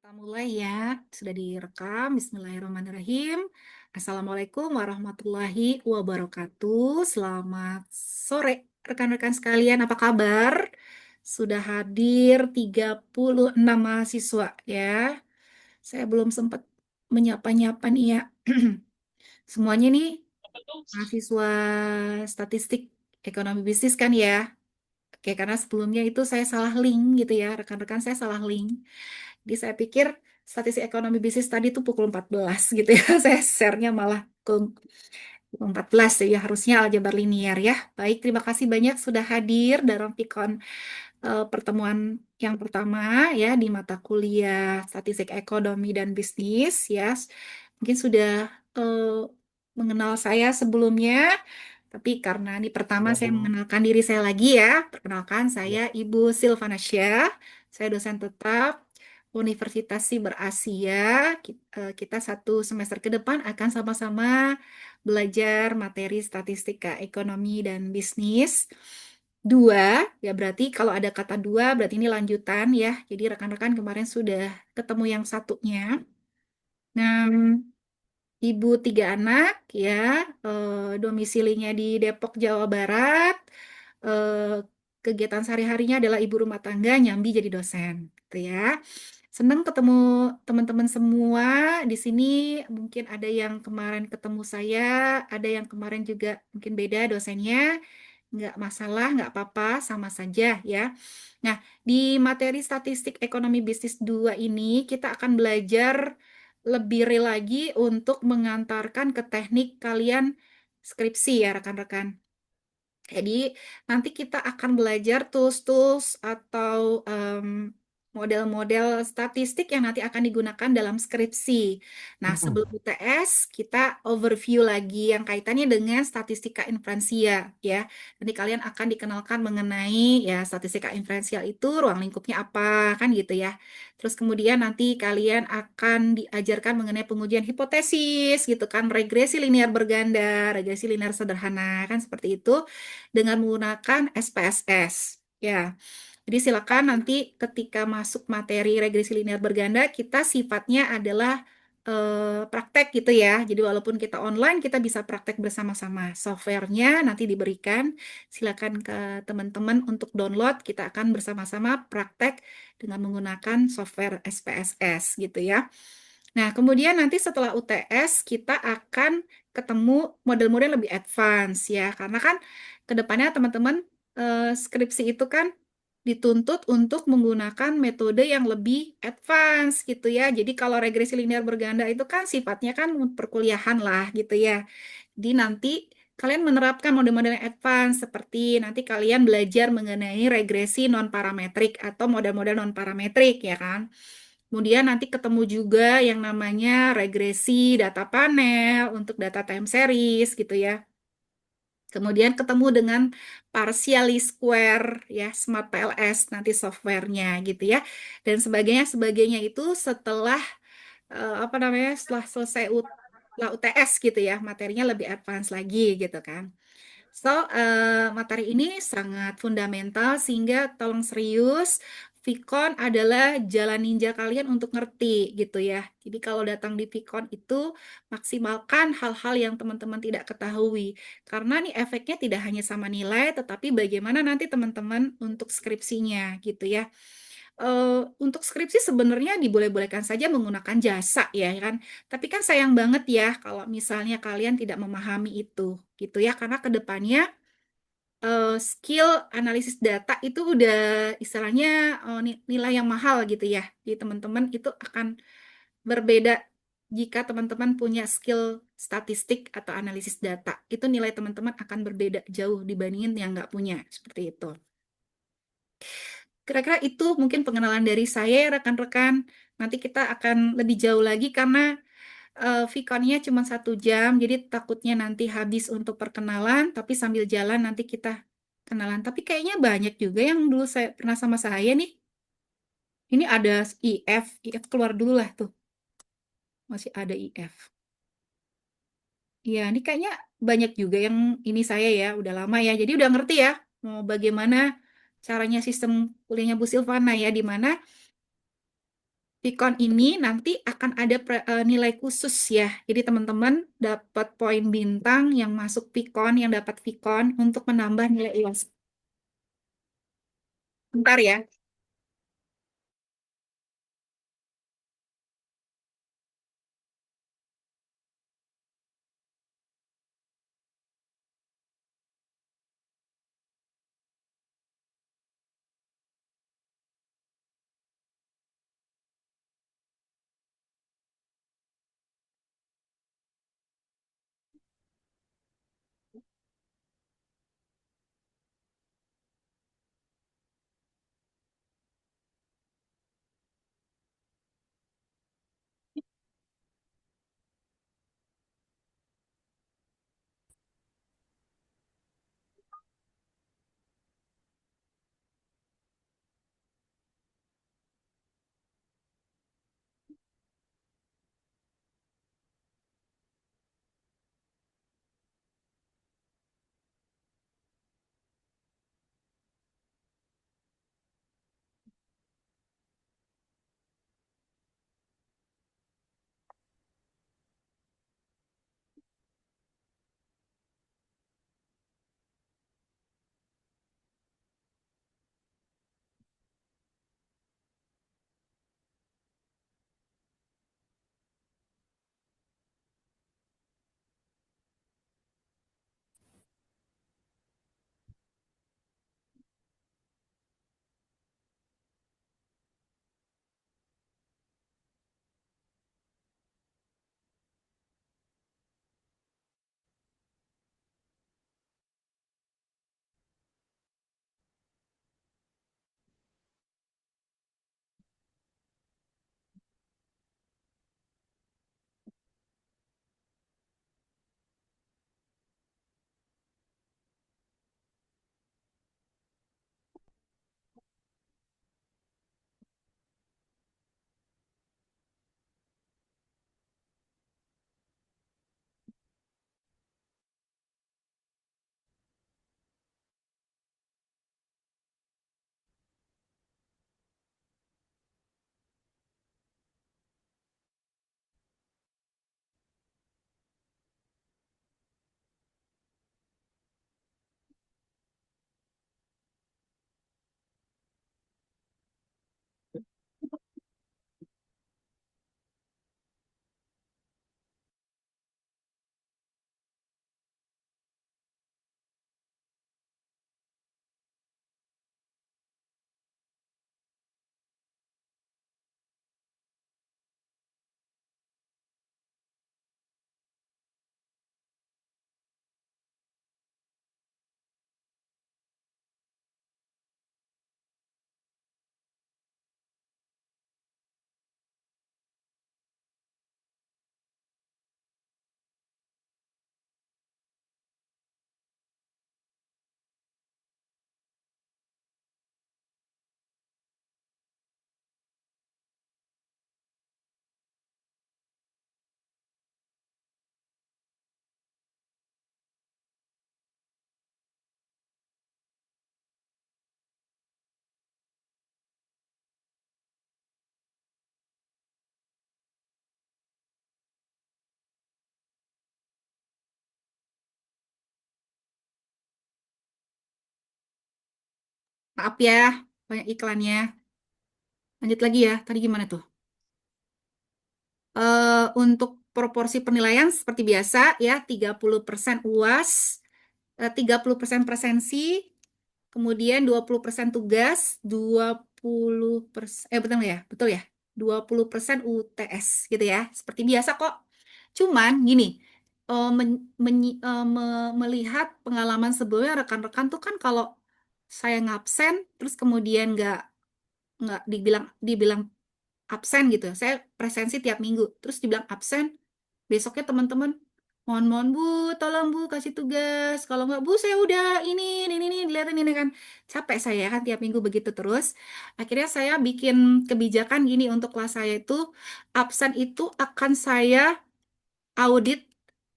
Kita mulai ya, sudah direkam. Bismillahirrahmanirrahim. Assalamualaikum warahmatullahi wabarakatuh. Selamat sore rekan-rekan sekalian, apa kabar? Sudah hadir 36 mahasiswa ya. Saya belum sempat menyapa-nyapa nih ya. Semuanya nih mahasiswa statistik ekonomi bisnis kan ya. Oke, karena sebelumnya itu saya salah link gitu ya, rekan-rekan saya salah link. Jadi saya pikir statistik ekonomi bisnis tadi tuh pukul 14 gitu ya. Saya share-nya malah ke pukul 14 ya, harusnya aljabar linear ya. Baik, terima kasih banyak sudah hadir dalam Pikon pertemuan yang pertama ya di mata kuliah Statistik Ekonomi dan Bisnis ya. Mungkin sudah mengenal saya sebelumnya, tapi karena ini pertama Ya, saya Bu. mengenalkan diri saya lagi ya. Perkenalkan saya Ya. Ibu Silvana Syah. Saya dosen tetap Universitas Siber Asia. Kita satu semester ke depan akan sama-sama belajar materi statistika ekonomi dan bisnis. Dua, ya berarti kalau ada kata dua berarti ini lanjutan ya. Jadi rekan-rekan kemarin sudah ketemu yang satunya. Nah, ibu tiga anak ya, domisilinya di Depok, Jawa Barat. Eh, Kegiatan sehari-harinya adalah ibu rumah tangga, nyambi jadi dosen, gitu ya. Senang ketemu teman-teman semua di sini. Mungkin ada yang kemarin ketemu saya, ada yang kemarin juga mungkin beda dosennya. Nggak masalah, nggak apa-apa, sama saja ya. Nah, di materi statistik ekonomi bisnis 2 ini kita akan belajar lebih real lagi untuk mengantarkan ke teknik kalian skripsi ya rekan-rekan. Jadi nanti kita akan belajar tools-tools atau model-model statistik yang nanti akan digunakan dalam skripsi. Nah, sebelum Mm-mm. UTS, kita overview lagi yang kaitannya dengan statistika inferensia ya. Nanti kalian akan dikenalkan mengenai ya statistika inferensial itu ruang lingkupnya apa kan gitu ya. Terus kemudian nanti kalian akan diajarkan mengenai pengujian hipotesis gitu kan, regresi linear berganda, regresi linear sederhana kan seperti itu dengan menggunakan SPSS. Ya, jadi silakan nanti ketika masuk materi regresi linear berganda, kita sifatnya adalah praktek gitu ya. Jadi walaupun kita online, kita bisa praktek bersama-sama. Softwarenya nanti diberikan, silakan ke teman-teman untuk download. Kita akan bersama-sama praktek dengan menggunakan software SPSS gitu ya. Nah, kemudian nanti setelah UTS kita akan ketemu model-model lebih advance ya, karena kan kedepannya teman-teman skripsi itu kan dituntut untuk menggunakan metode yang lebih advance gitu ya. Jadi kalau regresi linear berganda itu kan sifatnya kan perkuliahan lah gitu ya. Jadi nanti kalian menerapkan model-model yang advance seperti nanti kalian belajar mengenai regresi non parametrik atau model-model non parametrik ya kan. Kemudian nanti ketemu juga yang namanya regresi data panel untuk data time series gitu ya. Kemudian ketemu dengan partially square ya, Smart PLS nanti softwarenya gitu ya. Dan sebagainya itu setelah apa namanya? Setelah selesai setelah UTS gitu ya, materinya lebih advance lagi gitu kan. So, materi ini sangat fundamental sehingga tolong serius. Vicon adalah jalan ninja kalian untuk ngerti gitu ya. Jadi kalau datang di Vicon itu maksimalkan hal-hal yang teman-teman tidak ketahui. Karena nih efeknya tidak hanya sama nilai, tetapi bagaimana nanti teman-teman untuk skripsinya gitu ya. Untuk skripsi sebenarnya diboleh-bolehkan saja menggunakan jasa ya kan. Tapi kan sayang banget ya kalau misalnya kalian tidak memahami itu gitu ya. Karena kedepannya skill analisis data itu udah istilahnya nilai yang mahal gitu ya. Jadi teman-teman itu akan berbeda jika teman-teman punya skill statistik atau analisis data. Itu nilai teman-teman akan berbeda jauh dibandingin yang nggak punya. Seperti itu. Kira-kira itu mungkin pengenalan dari saya, rekan-rekan. Nanti kita akan lebih jauh lagi karena Vkonnya cuma 1 jam, jadi takutnya nanti habis untuk perkenalan, tapi sambil jalan nanti kita kenalan. Tapi kayaknya banyak juga yang dulu saya pernah sama saya nih. Ini ada IF keluar dulu lah tuh, masih ada IF. Ya, ini kayaknya banyak juga yang ini saya ya, udah lama ya, jadi udah ngerti ya mau bagaimana caranya sistem kuliahnya Bu Silvana ya, di mana Vicon ini nanti akan ada nilai khusus ya. Jadi teman-teman dapat poin bintang yang masuk Vicon, yang dapat Vicon untuk menambah nilai UAS. Bentar ya. Maaf ya, banyak iklannya. Lanjut lagi ya, tadi gimana tuh? Untuk proporsi penilaian seperti biasa ya, 30% UAS, 30% presensi, kemudian 20% tugas, 20%, betul nggak ya? Betul ya? 20% UTS gitu ya. Seperti biasa kok. Cuman gini, melihat pengalaman sebelumnya rekan-rekan tuh kan kalau saya ngabsen, terus kemudian nggak dibilang dibilang absen gitu. Saya presensi tiap minggu, terus dibilang absen, besoknya teman-teman, mohon-mohon Bu, tolong Bu kasih tugas. Kalau nggak Bu, saya udah ini, dilihatin ini kan. Capek saya kan tiap minggu begitu terus. Akhirnya saya bikin kebijakan gini untuk kelas saya itu, absen itu akan saya audit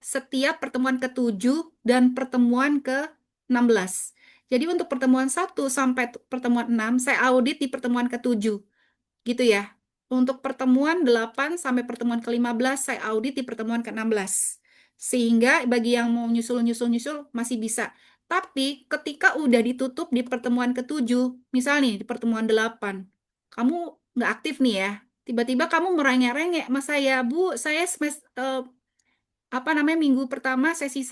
setiap pertemuan ke-7 dan pertemuan ke-16. Jadi untuk pertemuan 1 sampai pertemuan 6, saya audit di pertemuan ke-7 gitu ya. untuk pertemuan 8 sampai pertemuan ke-15 saya audit di pertemuan ke-16. Sehingga bagi yang mau nyusul-nyusul masih bisa. Tapi ketika udah ditutup di pertemuan ke-7, misalnya nih di pertemuan 8, kamu nggak aktif nih ya. Tiba-tiba kamu merengek-rengek sama saya, Bu, saya apa namanya minggu pertama sesi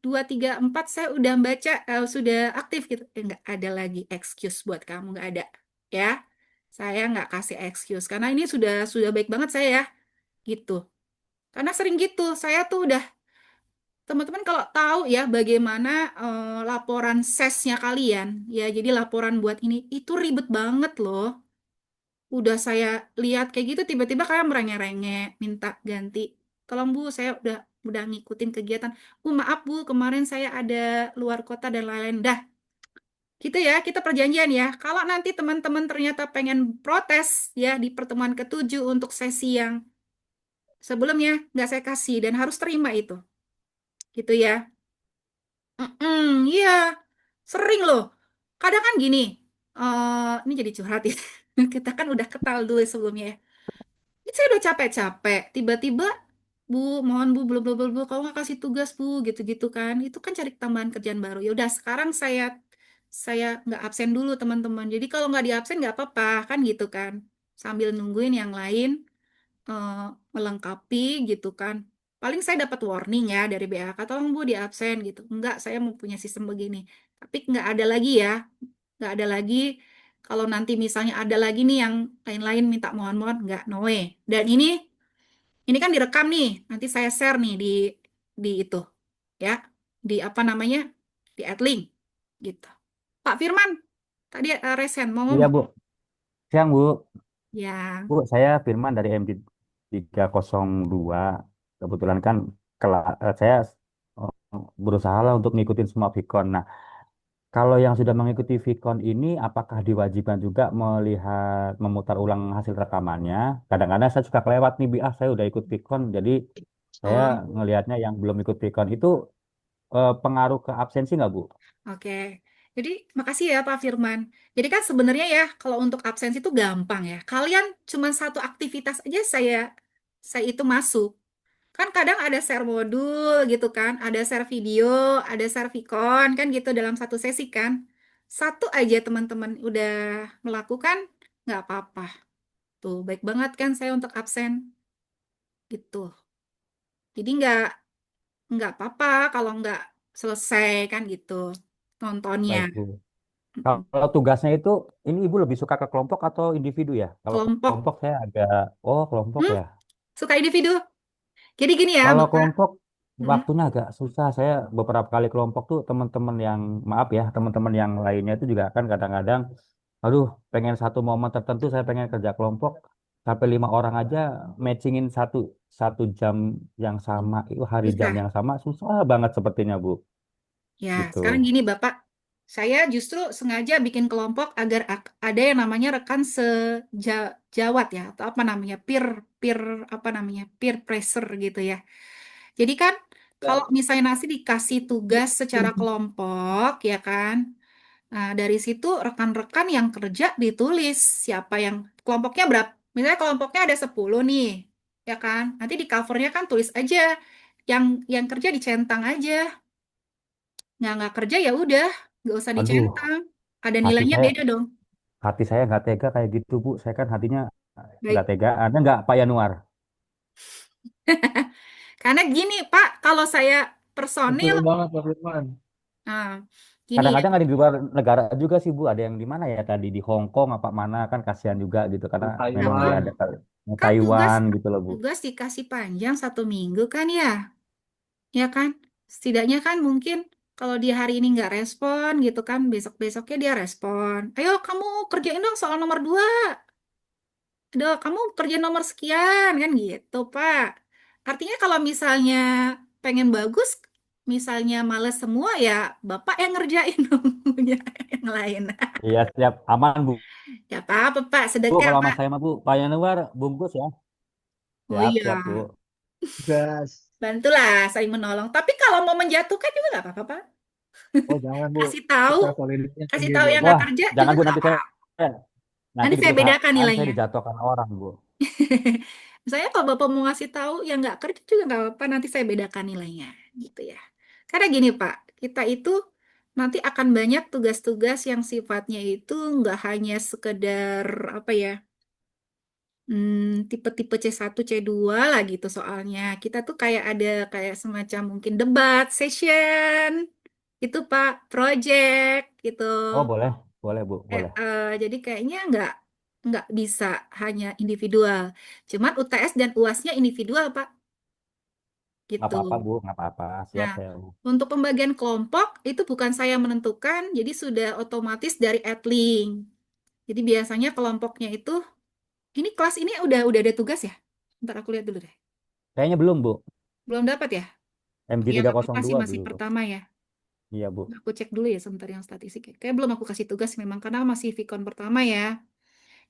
2 3 4 saya udah baca sudah aktif gitu. Nggak ada lagi excuse buat kamu, nggak ada ya. Saya nggak kasih excuse karena ini sudah baik banget saya ya gitu. Karena sering gitu, saya tuh udah teman-teman kalau tahu ya bagaimana laporan sesnya kalian ya. Jadi laporan buat ini itu ribet banget loh. Udah saya lihat kayak gitu tiba-tiba kayak merengek-rengek minta ganti. Tolong Bu, saya udah ngikutin kegiatan. Bu, maaf Bu, kemarin saya ada luar kota dan lain-lain. Dah, gitu ya, kita perjanjian ya. Kalau nanti teman-teman ternyata pengen protes ya di pertemuan ke-7 untuk sesi yang sebelumnya nggak saya kasih dan harus terima itu. Gitu ya. Iya, sering loh. Kadang kan gini, ini jadi curhat ya. Kita kan udah kenal dulu sebelumnya ya. Ini saya udah capek-capek, tiba-tiba, Bu, mohon Bu, belum, belum, belum, belum, kamu nggak kasih tugas, Bu, gitu-gitu kan. Itu kan cari tambahan kerjaan baru. Ya udah, sekarang saya nggak absen dulu, teman-teman. Jadi kalau nggak di absen nggak apa-apa, kan gitu kan. Sambil nungguin yang lain eh, melengkapi gitu kan. Paling saya dapat warning ya dari BAK, tolong Bu di absen gitu. Enggak, saya mau punya sistem begini. Tapi nggak ada lagi ya, nggak ada lagi. Kalau nanti misalnya ada lagi nih yang lain-lain minta mohon-mohon, nggak, no way. Dan ini kan direkam nih, nanti saya share nih di itu, ya, di apa namanya, di Adlink, gitu. Pak Firman, tadi resen mau Iya ngomong, Bu, siang Bu. ya, Bu, saya Firman dari MD 302. Kebetulan kan saya eh, berusaha lah untuk ngikutin semua Vicon. Nah, kalau yang sudah mengikuti Vicon ini, apakah diwajibkan juga melihat memutar ulang hasil rekamannya? Kadang-kadang saya suka kelewat nih, saya udah ikut Vicon, jadi saya oh, ngelihatnya yang belum ikut Vicon itu pengaruh ke absensi nggak Bu? oke. Jadi, makasih ya Pak Firman. Jadi kan sebenarnya ya, kalau untuk absensi itu gampang ya. Kalian cuma satu aktivitas aja saya itu masuk. Kan kadang ada share modul gitu kan, ada share video, ada share Vicon kan gitu dalam satu sesi kan. Satu aja teman-teman udah melakukan, nggak apa-apa. Tuh, baik banget kan saya untuk absen gitu. Jadi nggak apa-apa kalau nggak selesai kan gitu nontonnya. Baik Bu. Mm-mm. Kalau tugasnya itu, ini Ibu lebih suka ke kelompok atau individu ya? Kalau Kelompok. kelompok saya agak, oh kelompok Hmm, ya. suka individu. Jadi gini ya, Kalau Bapak. kelompok Mm-mm. waktunya agak susah. Saya beberapa kali kelompok tuh teman-teman yang, maaf ya, teman-teman yang lainnya itu juga kan kadang-kadang, aduh, pengen satu momen tertentu saya pengen kerja kelompok sampai 5 orang aja matchingin satu satu jam yang sama itu hari jam Susah. yang sama susah banget sepertinya Bu. Ya, sekarang Gitu. gini Bapak, saya justru sengaja bikin kelompok agar ada yang namanya rekan sejawat ya, atau apa namanya, peer peer apa namanya, peer pressure gitu ya. Jadi kan kalau misalnya nasi dikasih tugas secara kelompok ya kan, nah dari situ rekan-rekan yang kerja ditulis siapa yang kelompoknya berapa. Misalnya kelompoknya ada 10 nih, ya kan. Nanti di covernya kan tulis aja yang kerja dicentang aja. Nggak kerja ya udah, nggak usah Aduh, dicentang. Ada hati nilainya saya beda dong. hati saya nggak tega kayak gitu Bu. Saya kan hatinya nggak Baik. tega. Ada nggak Pak Yanuar? Karena gini, Pak, kalau saya Betul personil, banget Pak Firman. nah, gini ya, Kadang-kadang ada di luar negara juga sih Bu. Ada yang di mana ya tadi di Hong Kong apa mana kan kasihan juga gitu karena Di memang apa? dia Taiwan. ada Kan tugas Taiwan gitu loh Bu. tugas dikasih panjang 1 minggu kan ya, ya kan? Setidaknya kan mungkin kalau dia hari ini nggak respon gitu kan, besok-besoknya dia respon. Ayo kamu kerjain dong soal nomor 2. Aduh, kamu kerja nomor sekian kan gitu, Pak. Artinya kalau misalnya pengen bagus, misalnya males semua ya Bapak yang ngerjain punya yang lain. Iya siap aman Bu. Ya apa-apa, Pak, Bu sedekah, kalau sama Pak. saya mah Bu, Pak Yanuar bungkus ya. Oh Siap siap iya, Bu. Gas. bantulah saling menolong. Tapi kalau mau menjatuhkan juga nggak apa-apa, Pak. Oh jangan Bu. Kasih tahu, Kita solidnya kasih tinggi tahu Bu. yang nggak Wah kerja juga jangan Bu nggak nanti apa. saya Nanti Nanti di saya bedakan perusahaan saya nilainya. dijatuhkan orang, Bu. Misalnya kalau Bapak mau ngasih tahu yang nggak kerja juga nggak apa-apa, nanti saya bedakan nilainya, gitu ya. Karena gini Pak, kita itu nanti akan banyak tugas-tugas yang sifatnya itu nggak hanya sekedar apa ya, tipe-tipe C1, C2 lah gitu soalnya. Kita tuh kayak ada kayak semacam mungkin debat, session, itu Pak, project gitu. Oh, boleh. Boleh, Bu. Boleh. Jadi kayaknya nggak bisa hanya individual. Cuman UTS dan UASnya individual, Pak. Nggak Gitu. apa-apa, Bu. Nggak apa-apa. Siap Nah, saya, Bu. untuk pembagian kelompok itu bukan saya menentukan, jadi sudah otomatis dari Edling. Jadi biasanya kelompoknya itu, ini kelas ini udah ada tugas ya? Ntar aku lihat dulu deh. Kayaknya belum, Bu. Belum dapat ya? MG Ya, aku masih 302 masih belum. pertama ya. Iya, Bu. Aku cek dulu ya sebentar yang statistik. Kayak belum aku kasih tugas memang karena masih Vicon pertama ya.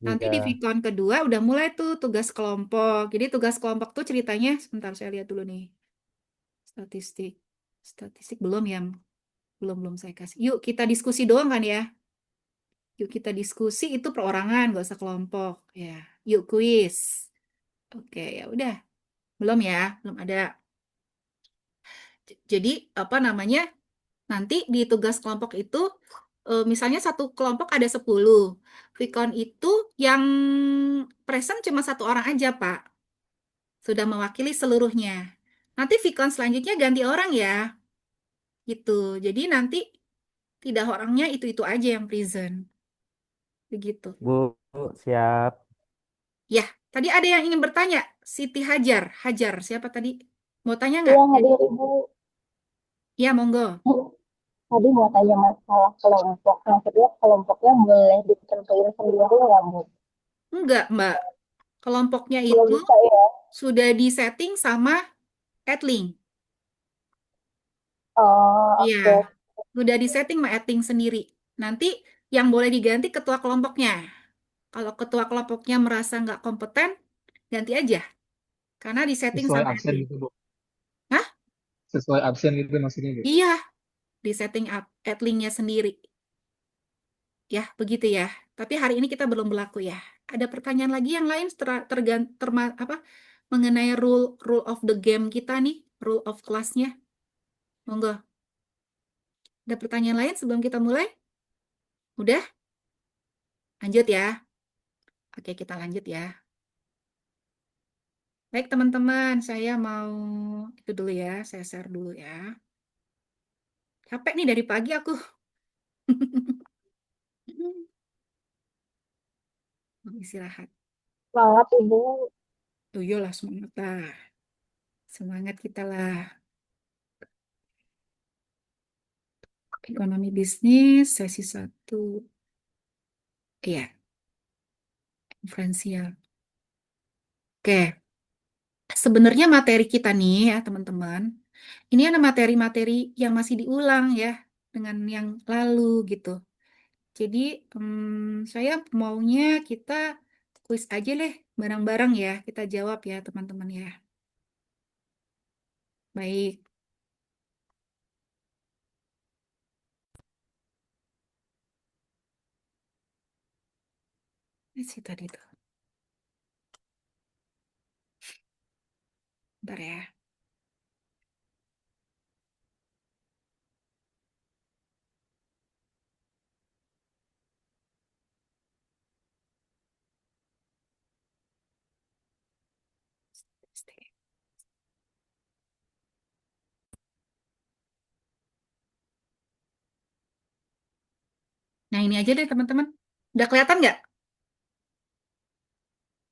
Nanti di Iya. Vicon kedua udah mulai tuh tugas kelompok. Jadi tugas kelompok tuh ceritanya, sebentar saya lihat dulu nih. Statistik. Statistik belum ya? Belum belum saya kasih. Yuk kita diskusi doang kan ya. Yuk kita diskusi itu perorangan, gak usah kelompok ya. Yuk kuis. Oke, ya udah. Belum ya, belum ada. Jadi apa namanya? Nanti di tugas kelompok itu misalnya satu kelompok ada 10. Vicon itu yang present cuma satu orang aja, Pak. Sudah mewakili seluruhnya. Nanti Vicon selanjutnya ganti orang ya, gitu. Jadi nanti tidak orangnya itu-itu aja yang present, begitu. Bu, siap. Ya, tadi ada yang ingin bertanya, Siti Hajar. Hajar, siapa tadi? Mau tanya nggak? Iya, hadir Ibu. Ya, monggo. Tadi mau tanya masalah kelompok. Maksudnya kelompoknya boleh ditentuin sendiri nggak, Bu? Enggak, Mbak. Kelompoknya Nggak itu bisa ya? sudah disetting sama Adlink. Oh, Iya, oke. sudah disetting sama Adlink sendiri. Nanti yang boleh diganti ketua kelompoknya. Kalau ketua kelompoknya merasa nggak kompeten, ganti aja. Karena disetting Sesuai sama absen Adlink. gitu, Bu. Hah? Sesuai absen gitu maksudnya, Bu. Iya, disetting up Adlinknya sendiri. Ya, begitu ya. Tapi hari ini kita belum berlaku ya. Ada pertanyaan lagi yang lain apa, mengenai rule rule of the game kita nih, rule of class-nya. Monggo. Ada pertanyaan lain sebelum kita mulai? Udah? Lanjut ya. Oke, kita lanjut ya. Baik, teman-teman, saya mau itu dulu ya, saya share dulu ya. Capek nih dari pagi aku. Mau istirahat. Semangat, Ibu. Oh iyalah, semangat lah. Semangat kita lah. Ekonomi bisnis, sesi satu. Iya, diferensial. Oke, sebenarnya materi kita nih ya teman-teman, ini ada materi-materi yang masih diulang ya dengan yang lalu gitu. Jadi saya maunya kita kuis aja deh bareng-bareng ya, kita jawab ya teman-teman ya. Baik, ini sih tadi tuh. Bentar ya. Nah ini aja deh teman-teman. Udah kelihatan nggak?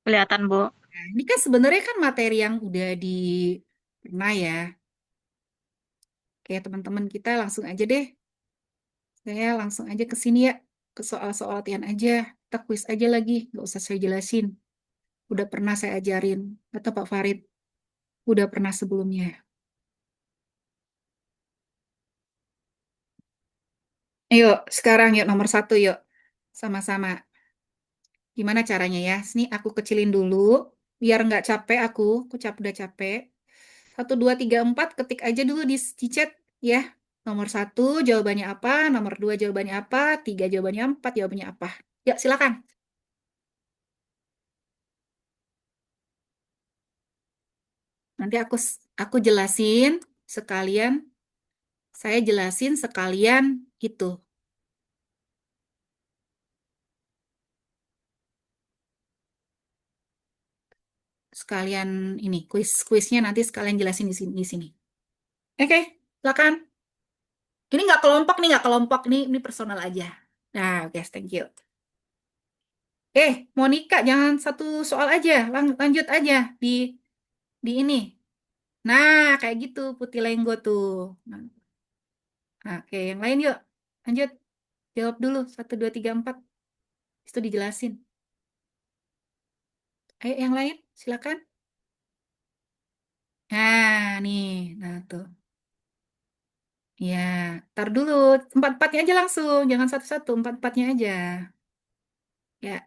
Kelihatan, Bu. Nah, ini kan sebenarnya kan materi yang udah di pernah ya. Oke teman-teman kita langsung aja deh. Saya langsung aja ke sini ya, ke soal-soal latihan aja. Kita kuis aja lagi, nggak usah saya jelasin. Udah pernah saya ajarin, atau Pak Farid, udah pernah sebelumnya. Ayo, sekarang yuk nomor satu yuk, sama-sama. Gimana caranya ya? Sini aku kecilin dulu, biar nggak capek aku udah capek. 1, 2, 3, 4, ketik aja dulu di chat ya. Nomor satu jawabannya apa, nomor dua jawabannya apa, tiga jawabannya, empat jawabannya apa. Yuk, silakan. Nanti aku jelasin sekalian, saya jelasin sekalian itu. Sekalian ini kuisnya nanti sekalian jelasin di sini. Oke, silakan. Ini nggak kelompok nih, nggak kelompok ini personal aja. Nah, oke, thank you. Monica, jangan satu soal aja, lanjut aja di ini. Nah, kayak gitu Putih Lenggo tuh. Nah, oke, yang lain yuk. Lanjut. Jawab dulu 1, 2, 3, 4. Itu dijelasin. Ayo yang lain, silakan. Nah, nih. Nah, tuh. Ya, tar dulu. Empat-empatnya aja langsung. Jangan satu-satu, empat-empatnya aja. Ya,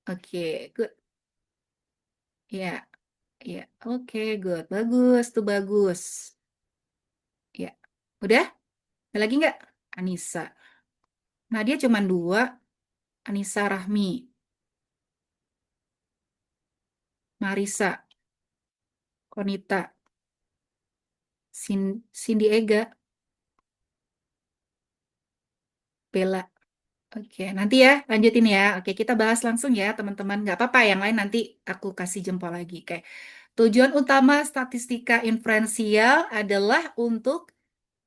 oke, good. Ya, ya, oke, good. Bagus, tuh bagus. Ya, udah? Ada lagi nggak? Anissa. Nah, dia cuma 2. Anissa Rahmi. Marisa. Konita. Cindy Ega. Bella. Oke, nanti ya, lanjutin ya. Oke, kita bahas langsung ya, teman-teman. Nggak apa-apa, yang lain nanti aku kasih jempol lagi. Oke. Tujuan utama statistika inferensial adalah untuk,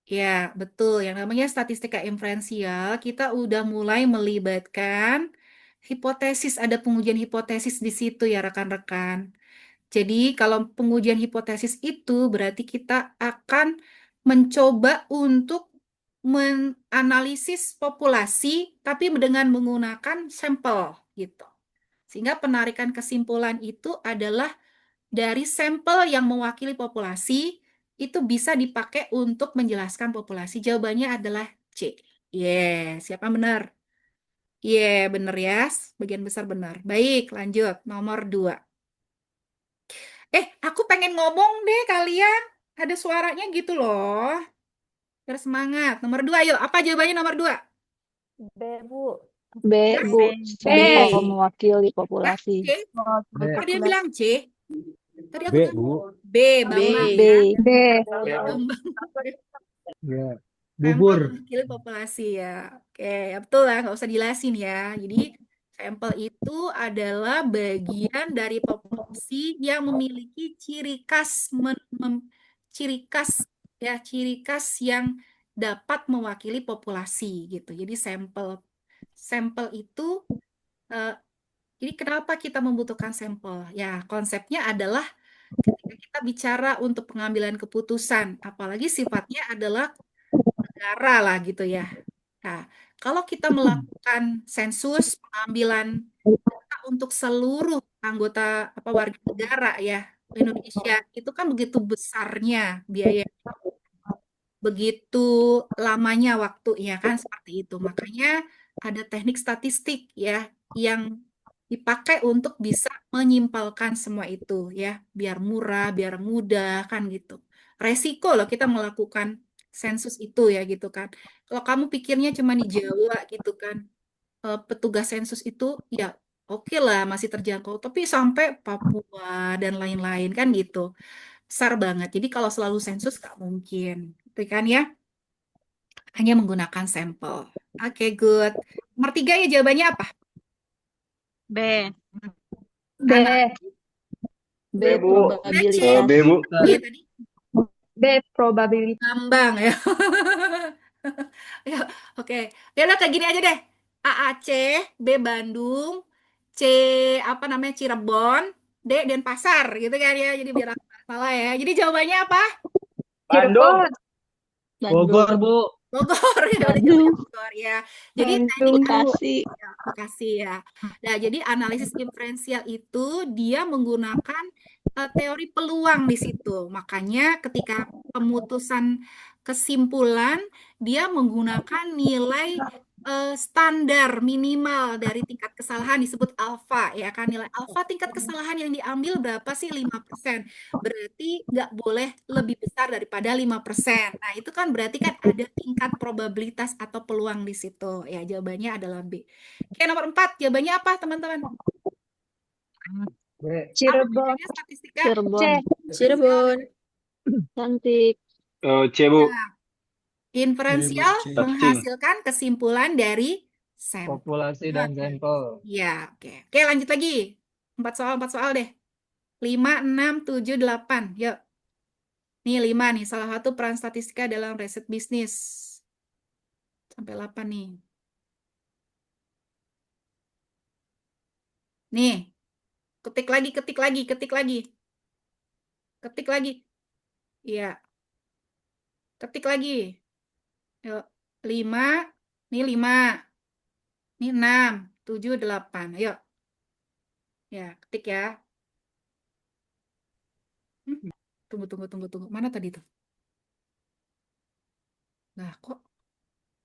ya betul, yang namanya statistika inferensial, kita udah mulai melibatkan hipotesis, ada pengujian hipotesis di situ ya rekan-rekan. Jadi kalau pengujian hipotesis itu berarti kita akan mencoba untuk menganalisis populasi tapi dengan menggunakan sampel gitu. Sehingga penarikan kesimpulan itu adalah dari sampel yang mewakili populasi itu bisa dipakai untuk menjelaskan populasi. Jawabannya adalah C. Siapa benar? Benar ya. Bagian besar benar. Baik, lanjut. Nomor 2. Aku pengen ngomong deh kalian. Ada suaranya gitu loh. Biar semangat. Nomor 2, yuk. Apa jawabannya nomor 2? B, Bu. B, Bu. B. Sampel mewakili Hah? populasi. C? B. Tadi dia bilang C. Tadi aku B, bilang Bu. B, Bambang B. ya. B. Bambang. Ya. Sampel Bubur. mewakili populasi ya. Oke, ya betul lah. Nggak usah dijelasin ya. Jadi sampel itu adalah bagian dari populasi yang memiliki ciri khas yang dapat mewakili populasi gitu. Jadi sampel sampel itu eh, jadi kenapa kita membutuhkan sampel? Ya, konsepnya adalah ketika kita bicara untuk pengambilan keputusan, apalagi sifatnya adalah negara lah gitu ya. Nah, kalau kita melakukan sensus pengambilan data untuk seluruh anggota warga negara ya Indonesia itu kan begitu besarnya biaya, begitu lamanya waktu ya kan seperti itu. Makanya ada teknik statistik ya yang dipakai untuk bisa menyimpulkan semua itu ya, biar murah, biar mudah kan gitu. Resiko loh kita melakukan sensus itu ya gitu kan. Kalau kamu pikirnya cuma di Jawa gitu kan, petugas sensus itu ya oke lah masih terjangkau, tapi sampai Papua dan lain-lain kan gitu. Besar banget. Jadi kalau selalu sensus nggak mungkin. Gitu kan ya. Hanya menggunakan sampel. Oke, good. Nomor 3 ya jawabannya apa? B. B. B. B, Bu. Probabilitas. B, Bu. Tadi B, probabilitas. Bambang ya. Ya, oke. Ya udah kayak gini aja deh. AAC, B Bandung, C apa namanya Cirebon, D Denpasar gitu kan ya. Jadi biar aku nggak salah ya. Jadi jawabannya apa? Bandung. Bogor, Bandung. Bu. Bogor ya udah Bandung. jawabannya Bogor ya. Jadi teknik Bandung. Bekasi. ya, Bekasi ya. Nah, jadi analisis inferensial itu dia menggunakan teori peluang di situ. Makanya ketika pemutusan kesimpulan dia menggunakan nilai standar minimal dari tingkat kesalahan disebut alfa ya kan. Nilai alfa tingkat kesalahan yang diambil berapa sih? 5%. Berarti nggak boleh lebih besar daripada 5%. Nah, itu kan berarti kan ada tingkat probabilitas atau peluang di situ. Ya, jawabannya adalah B. Oke, nomor 4. Jawabannya apa, teman-teman? B. Apa Cirebon. tujuannya statistika Cirebon. inferensial Cirebon. adalah? Cantik. C, Bu. Nah, inferensial Searching. menghasilkan kesimpulan dari sampel. Populasi dan sampel. Ya, oke. Oke, lanjut lagi. 4 soal deh. 5, 6, 7, 8. Yuk. Nih 5 nih, salah satu peran statistika dalam riset bisnis. Sampai 8 nih. Nih, ketik lagi. Ketik lagi. Iya, ketik lagi. Yuk, 5, nih 5, nih 6, 7, 8. Ayo. Ya, ketik ya. Tunggu. Mana tadi tuh? Nah, kok?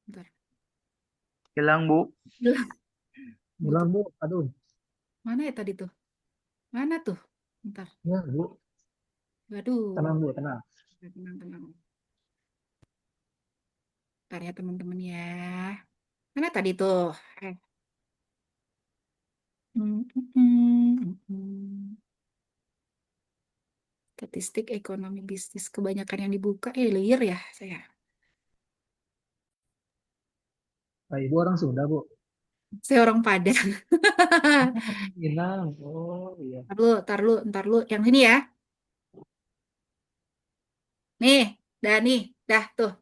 Bentar. Hilang, Bu. Hilang. Bilang, Bu. Aduh. Mana ya tadi tuh? Mana tuh? Bentar. Ya, Bu. Waduh. Tenang, Bu. Tenang. Tenang. Bentar ya teman-teman ya. Mana tadi tuh? Statistik ekonomi bisnis. Kebanyakan yang dibuka. Liar ya saya. Nah, Ibu orang Sunda, Bu. Saya orang Padang. Minang. Oh, iya. Ntar lu. Yang ini ya. Nih, dah tuh.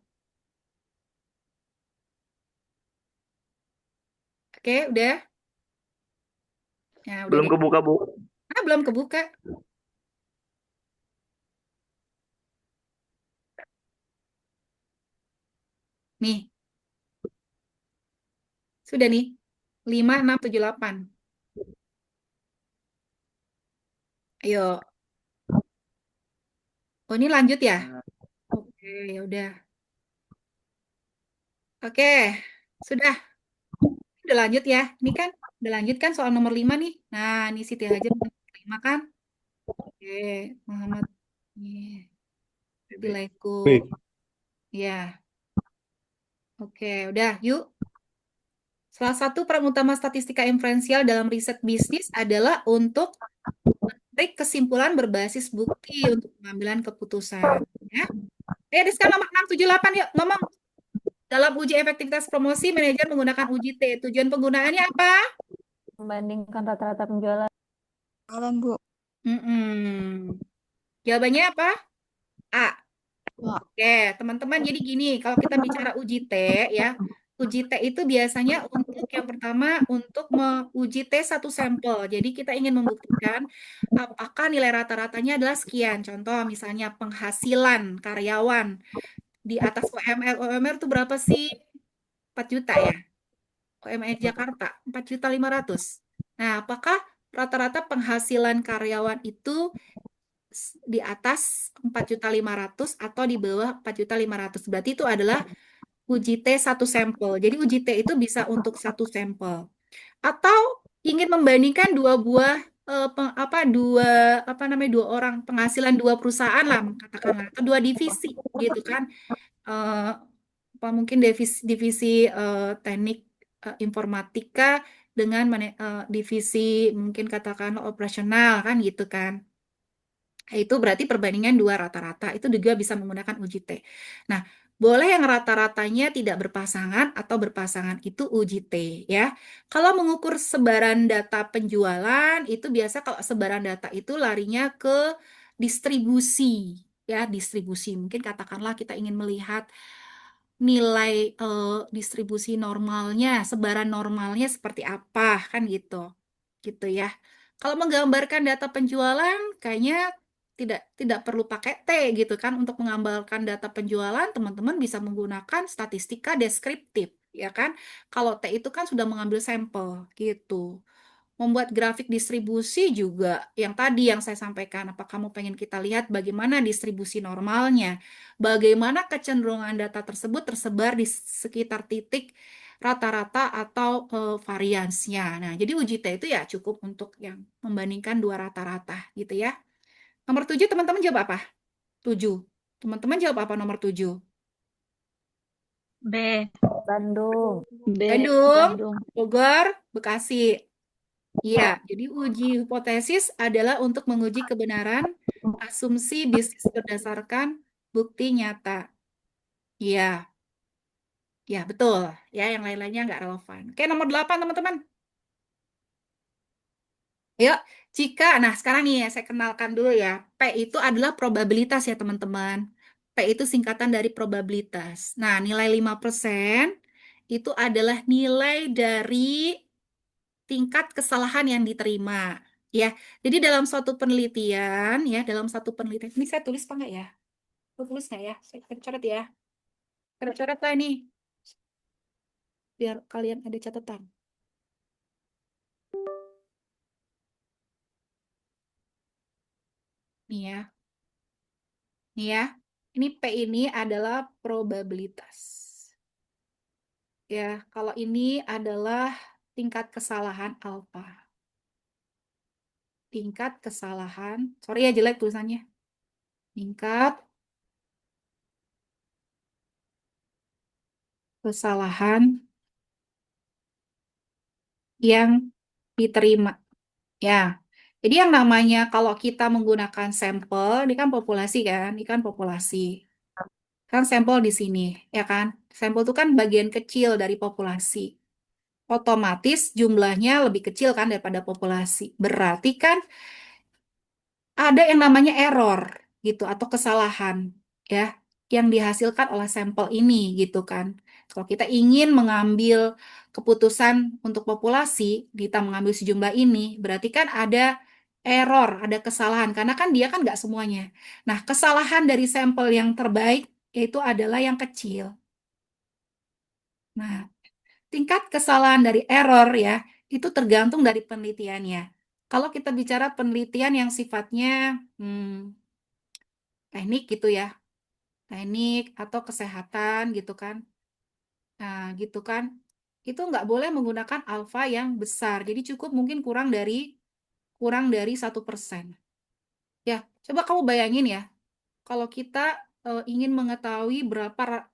Oke, udah. Ya, udah Belum deh. kebuka, Bu. Belum kebuka. Nih. Sudah nih. 5, 6, 7, 8. Ayo. Oh, ini lanjut ya? Oke, ya udah. Oke, sudah. Udah lanjut ya. Ini kan udah lanjut kan soal nomor 5 nih. Nah, ini Siti Hajar nomor 5 kan? Oke, Muhammad. Dileko. Ya. Oke, udah. Yuk. Salah satu peran utama statistika inferensial dalam riset bisnis adalah untuk menarik kesimpulan berbasis bukti untuk pengambilan keputusan. Ya. Sekarang nomor 6, 7, 8 yuk ngomong. Dalam uji efektivitas promosi, manajer menggunakan uji T. Tujuan penggunaannya apa? Membandingkan rata-rata penjualan. Jalan, Bu. Jawabannya apa? A. A. Oke, teman-teman, jadi gini, kalau kita bicara uji T, ya, uji T itu biasanya untuk yang pertama untuk menguji T satu sampel. Jadi kita ingin membuktikan apakah nilai rata-ratanya adalah sekian. Contoh, misalnya penghasilan karyawan di atas UMR. UMR itu berapa sih? 4 juta ya? UMR Jakarta, 4.500.000. Nah, apakah rata-rata penghasilan karyawan itu di atas 4.500.000 atau di bawah 4.500.000? Berarti itu adalah uji T satu sampel. Jadi uji T itu bisa untuk satu sampel. Atau ingin membandingkan dua buah dua orang penghasilan dua perusahaan lah katakanlah, atau dua divisi gitu kan. Mungkin divisi teknik informatika dengan divisi mungkin katakanlah operasional kan gitu kan. Itu berarti perbandingan dua rata-rata, itu juga bisa menggunakan uji T. Nah, boleh yang rata-ratanya tidak berpasangan atau berpasangan, itu uji T ya. Kalau mengukur sebaran data penjualan, itu biasa kalau sebaran data itu larinya ke distribusi ya, distribusi. Mungkin katakanlah kita ingin melihat nilai distribusi normalnya, sebaran normalnya seperti apa kan gitu. Gitu ya. Kalau menggambarkan data penjualan kayaknya tidak perlu pakai T gitu kan. Untuk menggambarkan data penjualan teman-teman bisa menggunakan statistika deskriptif ya kan. Kalau T itu kan sudah mengambil sampel gitu. Membuat grafik distribusi juga yang tadi yang saya sampaikan. Apa kamu pengen kita lihat bagaimana distribusi normalnya? Bagaimana kecenderungan data tersebut tersebar di sekitar titik rata-rata atau variansnya. Nah, jadi uji T itu ya cukup untuk yang membandingkan dua rata-rata gitu ya. Nomor 7 teman-teman jawab apa? 7. Teman-teman jawab apa nomor 7? B. Bandung. B. Bandung, Bandung. Bogor, Bekasi. Iya, jadi uji hipotesis adalah untuk menguji kebenaran asumsi bisnis berdasarkan bukti nyata. Iya, ya betul. Ya, yang lain-lainnya nggak relevan. Oke, nomor 8 teman-teman. Yuk, nah sekarang nih saya kenalkan dulu ya. P itu adalah probabilitas ya teman-teman. P itu singkatan dari probabilitas. Nah, nilai 5% itu adalah nilai dari tingkat kesalahan yang diterima. Ya, jadi dalam suatu penelitian, ya, dalam satu penelitian, ini saya tulis apa enggak ya? Saya tulis nggak ya? Saya coret ya. Coret-coret lah ini, biar kalian ada catatan. Nih ya, nih ya. Ini P ini adalah probabilitas. Ya, kalau ini adalah tingkat kesalahan alfa. Tingkat kesalahan, sorry ya jelek tulisannya. Tingkat kesalahan yang diterima. Ya, jadi yang namanya kalau kita menggunakan sampel, ini kan populasi kan, ini kan populasi. Kan sampel di sini, ya kan? Sampel itu kan bagian kecil dari populasi. Otomatis jumlahnya lebih kecil kan daripada populasi. Berarti kan ada yang namanya error gitu atau kesalahan ya yang dihasilkan oleh sampel ini gitu kan. Kalau kita ingin mengambil keputusan untuk populasi, kita mengambil sejumlah ini, berarti kan ada error, ada kesalahan karena kan dia kan nggak semuanya. Nah, kesalahan dari sampel yang terbaik itu adalah yang kecil. Nah, tingkat kesalahan dari error ya itu tergantung dari penelitiannya. Kalau kita bicara penelitian yang sifatnya teknik gitu ya, teknik atau kesehatan gitu kan. Nah, gitu kan. Itu nggak boleh menggunakan alfa yang besar. Jadi cukup mungkin kurang dari 1%. Ya, coba kamu bayangin ya, kalau kita ingin mengetahui berapa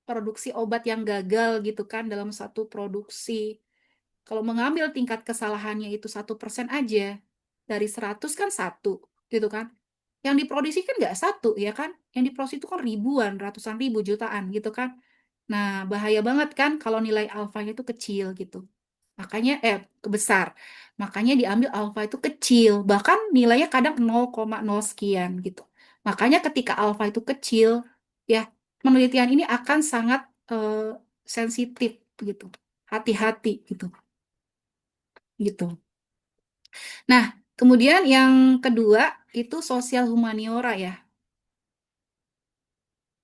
produksi obat yang gagal gitu kan dalam satu produksi. Kalau mengambil tingkat kesalahannya itu 1% aja, dari 100 kan satu, gitu kan. Yang diproduksi kan nggak satu, ya kan? Yang diproduksi itu kan ribuan, ratusan ribu, jutaan, gitu kan. Nah, bahaya banget kan kalau nilai alfanya itu kecil gitu. Makanya, besar. Makanya diambil alfa itu kecil. Bahkan nilainya kadang 0,0 sekian gitu. Makanya ketika alfa itu kecil, ya, penelitian ini akan sangat sensitif gitu. Hati-hati gitu. Gitu. Nah, kemudian yang kedua itu sosial humaniora ya.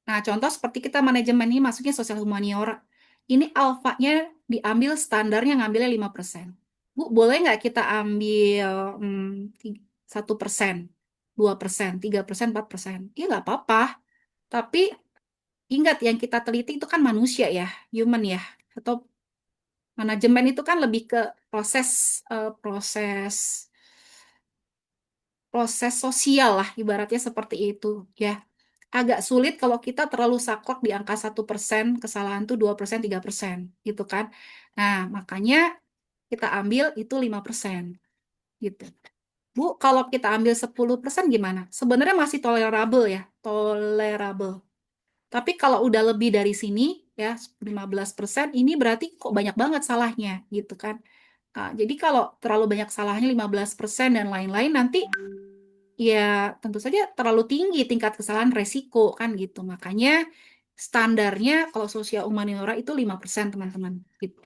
Nah, contoh seperti kita manajemen ini masuknya sosial humaniora. Ini alfanya diambil standarnya ngambilnya 5%. Bu, boleh nggak kita ambil 1%, 2%, 3%, 4%? Ya nggak apa-apa. Tapi ingat yang kita teliti itu kan manusia ya, human ya. Atau manajemen itu kan lebih ke proses proses proses sosial lah, ibaratnya seperti itu ya. Agak sulit kalau kita terlalu saklek di angka 1%, kesalahan tuh 2%, 3%, gitu kan. Nah, makanya kita ambil itu 5%, gitu. Bu, kalau kita ambil 10% gimana? Sebenarnya masih tolerable ya, tolerable. Tapi kalau udah lebih dari sini, ya 15%, ini berarti kok banyak banget salahnya, gitu kan. Nah, jadi kalau terlalu banyak salahnya 15% dan lain-lain, nanti ya tentu saja terlalu tinggi tingkat kesalahan resiko kan gitu. Makanya standarnya kalau sosial humaniora itu 5% teman-teman. Gitu.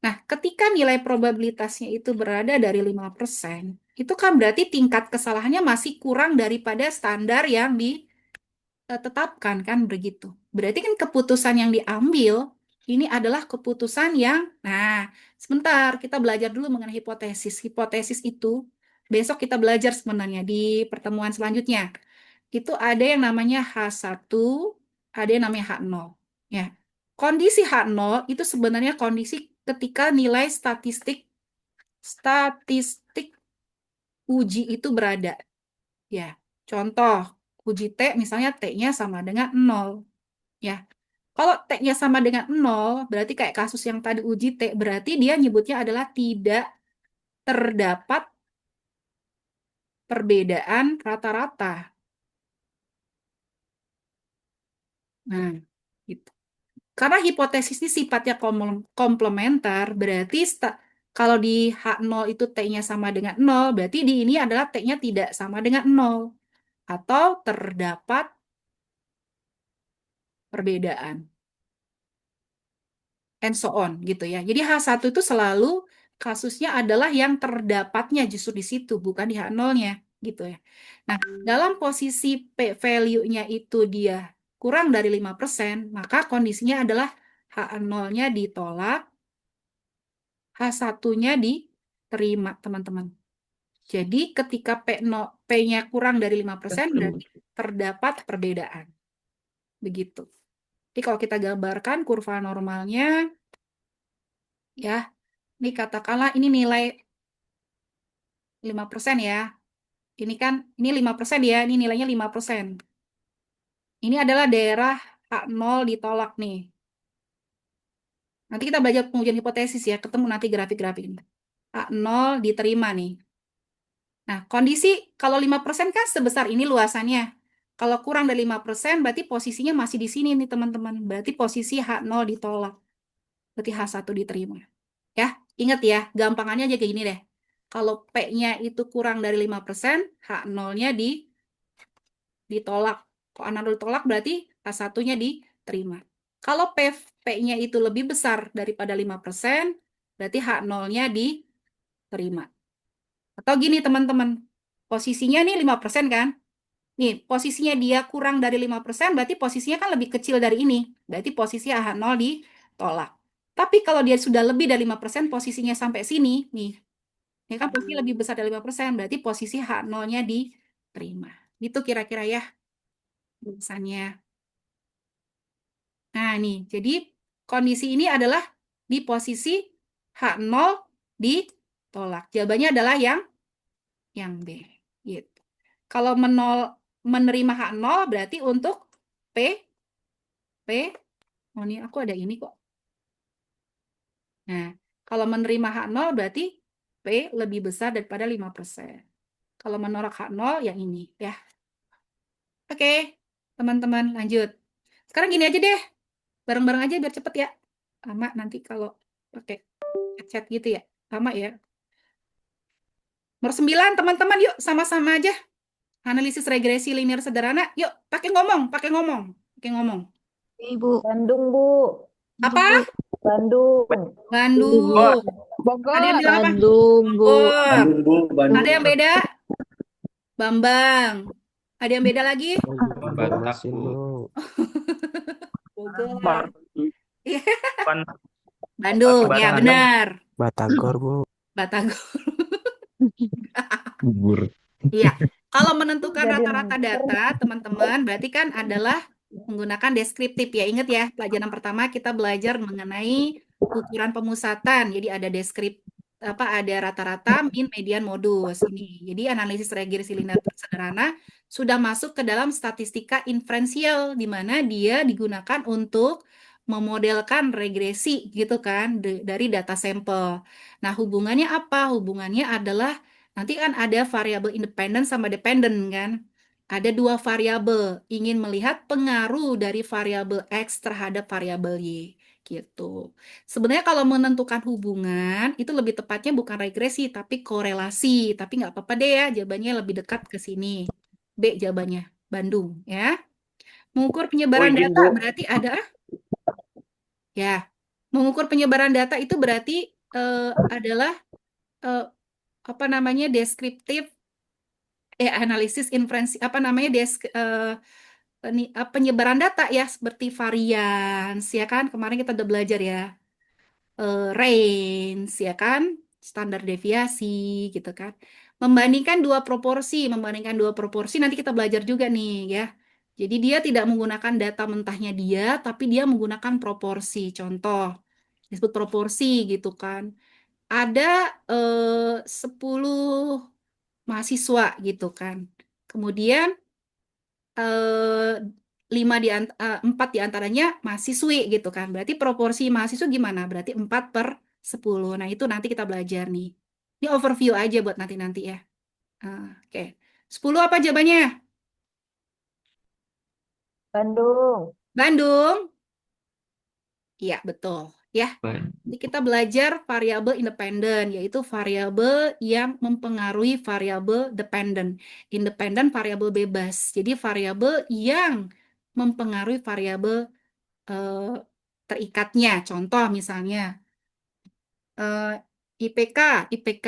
Nah, ketika nilai probabilitasnya itu berada dari 5%, itu kan berarti tingkat kesalahannya masih kurang daripada standar yang ditetapkan kan begitu. Berarti kan keputusan yang diambil ini adalah keputusan yang, nah, sebentar kita belajar dulu mengenai hipotesis. Hipotesis itu besok kita belajar sebenarnya di pertemuan selanjutnya. Itu ada yang namanya H1, ada yang namanya H0. Ya. Kondisi H0 itu sebenarnya kondisi ketika nilai statistik uji itu berada. Ya. Contoh, uji T misalnya T-nya sama dengan 0. Ya. Kalau T-nya sama dengan 0, berarti kayak kasus yang tadi uji T, berarti dia nyebutnya adalah tidak terdapat perbedaan rata-rata. Nah, gitu. Karena hipotesis ini sifatnya komplementer, berarti kalau di H0 itu T-nya sama dengan 0, berarti di ini adalah T-nya tidak sama dengan 0. Atau terdapat perbedaan. And so on, gitu ya. Jadi H1 itu selalu kasusnya adalah yang terdapatnya justru di situ, bukan di H0-nya, gitu ya. Nah, dalam posisi P value-nya itu dia kurang dari 5%, maka kondisinya adalah H0-nya ditolak, H1-nya diterima, teman-teman. Jadi ketika P-nya kurang dari 5%, berarti terdapat perbedaan. Begitu. Jadi kalau kita gambarkan kurva normalnya, ya, ini katakanlah ini nilai 5% ya. Ini kan, ini 5% ya, ini nilainya 5%. Ini adalah daerah H0 ditolak nih. Nanti kita belajar pengujian hipotesis ya, ketemu nanti grafik-grafik ini. H0 diterima nih. Nah, kondisi kalau 5% kan sebesar ini luasannya. Kalau kurang dari 5%, berarti posisinya masih di sini nih teman-teman. Berarti posisi H0 ditolak. Berarti H1 diterima. Ya, ingat ya, gampangannya aja kayak gini deh. Kalau P-nya itu kurang dari 5%, H0-nya ditolak. Kalau H0 ditolak berarti H1-nya diterima. Kalau P-nya itu lebih besar daripada 5%, berarti H0-nya diterima. Atau gini teman-teman, posisinya nih 5% kan? Nih, posisinya dia kurang dari 5%, berarti posisinya kan lebih kecil dari ini. Berarti posisi H0 ditolak. Tapi kalau dia sudah lebih dari 5%, posisinya sampai sini, nih. Ini kan posisi lebih besar dari 5%, berarti posisi H0-nya diterima. Gitu kira-kira ya tulisannya. Nah, nih. Jadi kondisi ini adalah di posisi H0 ditolak. Jawabannya adalah yang B. Gitu. Kalau menerima H0 berarti untuk P, oh ini aku ada ini kok. Nah, kalau menerima H0 berarti P lebih besar daripada 5%. Kalau menolak H0 yang ini ya. Oke, teman-teman lanjut. Sekarang gini aja deh, bareng-bareng aja biar cepet ya. Lama nanti kalau pakai chat gitu ya, lama ya. Nomor 9, teman-teman yuk sama-sama aja. Analisis regresi linear sederhana. Yuk, pakai ngomong. Pakai ngomong. Ibu. Bandung, Bu. Apa? Bandung. Bandung. Bogor. Ada yang bilang apa? Bandung, Bu. Bogor. Bandung, Bu, Bandung. Ada yang beda? Bambang. Ada yang beda lagi? Batak, Bu. Bogor. Iya. Ban- Bandung, ya Bandung. benar. Batagor, Bu. Batagor. Bubur. Iya. Kalau menentukan Jadi rata-rata data, teman-teman, berarti kan adalah menggunakan deskriptif ya. Ingat ya, pelajaran pertama kita belajar mengenai ukuran pemusatan. Jadi ada ada rata-rata, min, median, modus ini. Jadi analisis regresi linear sederhana sudah masuk ke dalam statistika inferensial di mana dia digunakan untuk memodelkan regresi gitu kan dari data sampel. Nah, hubungannya apa? Hubungannya adalah nanti kan ada variabel independen sama dependen kan. Ada dua variabel, ingin melihat pengaruh dari variabel X terhadap variabel Y gitu. Sebenarnya kalau menentukan hubungan itu lebih tepatnya bukan regresi tapi korelasi. Tapi nggak apa-apa deh ya, jawabannya lebih dekat ke sini. B jawabannya, Bandung ya. Mengukur penyebaran izin, data Bu. berarti ada ya. Mengukur penyebaran data itu berarti adalah eh, apa namanya deskriptif analisis inferensi apa namanya penyebaran data ya seperti varians ya kan kemarin kita udah belajar ya range ya kan standar deviasi gitu kan membandingkan dua proporsi nanti kita belajar juga nih ya jadi dia tidak menggunakan data mentahnya dia tapi dia menggunakan proporsi contoh disebut proporsi gitu kan ada 10 mahasiswa gitu kan. Kemudian eh, 4 diantaranya mahasiswi gitu kan. Berarti proporsi mahasiswa gimana? Berarti 4/10. Nah itu nanti kita belajar nih. Ini Ini overview aja buat nanti-nanti ya. Oke. 10 apa jawabannya? Bandung. Bandung? Iya, betul. Ya, Ban- jadi kita belajar variabel independen, yaitu variabel yang mempengaruhi variabel dependen. Independen variabel bebas. Jadi variabel yang mempengaruhi variabel eh, terikatnya. Contoh misalnya, eh, IPK. IPK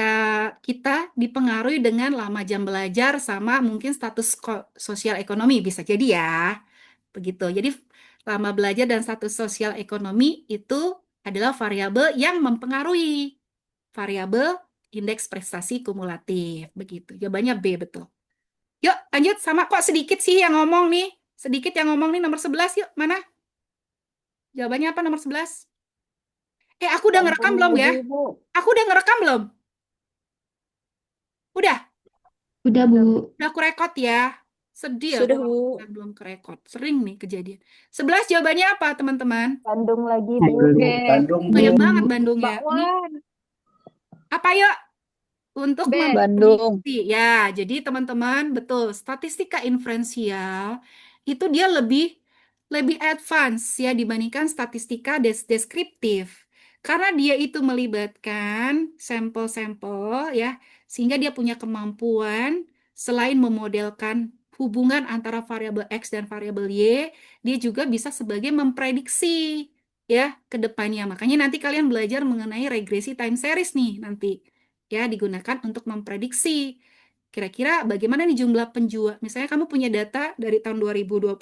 kita dipengaruhi dengan lama jam belajar sama mungkin status sosial ekonomi. Bisa jadi ya. Begitu. Jadi lama belajar dan status sosial ekonomi itu adalah variabel yang mempengaruhi variabel indeks prestasi kumulatif. Begitu. Jawabannya B, betul. Yuk, lanjut. Sama kok sedikit sih yang ngomong nih. Sedikit yang ngomong nih nomor 11 yuk. Mana? Jawabannya apa nomor 11? Aku udah ngerekam Lampung belum ya? lagi, Bu. Aku udah ngerekam belum? Udah. Udah, Bu. Udah aku rekod ya. Sedih aku Sudah, kalau Bu. belum kerekod. Sering nih kejadian. 11 jawabannya apa, teman-teman? Bandung lagi, Bu. Bandung, Banyak Bu. banget Bandung ya. Ini apa yuk? Untuk Bandung. memprediksi. Ya, jadi teman-teman, betul. Statistika inferensial itu dia lebih lebih advance ya dibandingkan statistika deskriptif. Karena dia itu melibatkan sampel-sampel ya, sehingga dia punya kemampuan selain memodelkan hubungan antara variabel X dan variabel Y, dia juga bisa sebagai memprediksi ya ke depannya. Makanya nanti kalian belajar mengenai regresi time series nih nanti ya digunakan untuk memprediksi kira-kira bagaimana nih jumlah penjual. Misalnya kamu punya data dari tahun 2020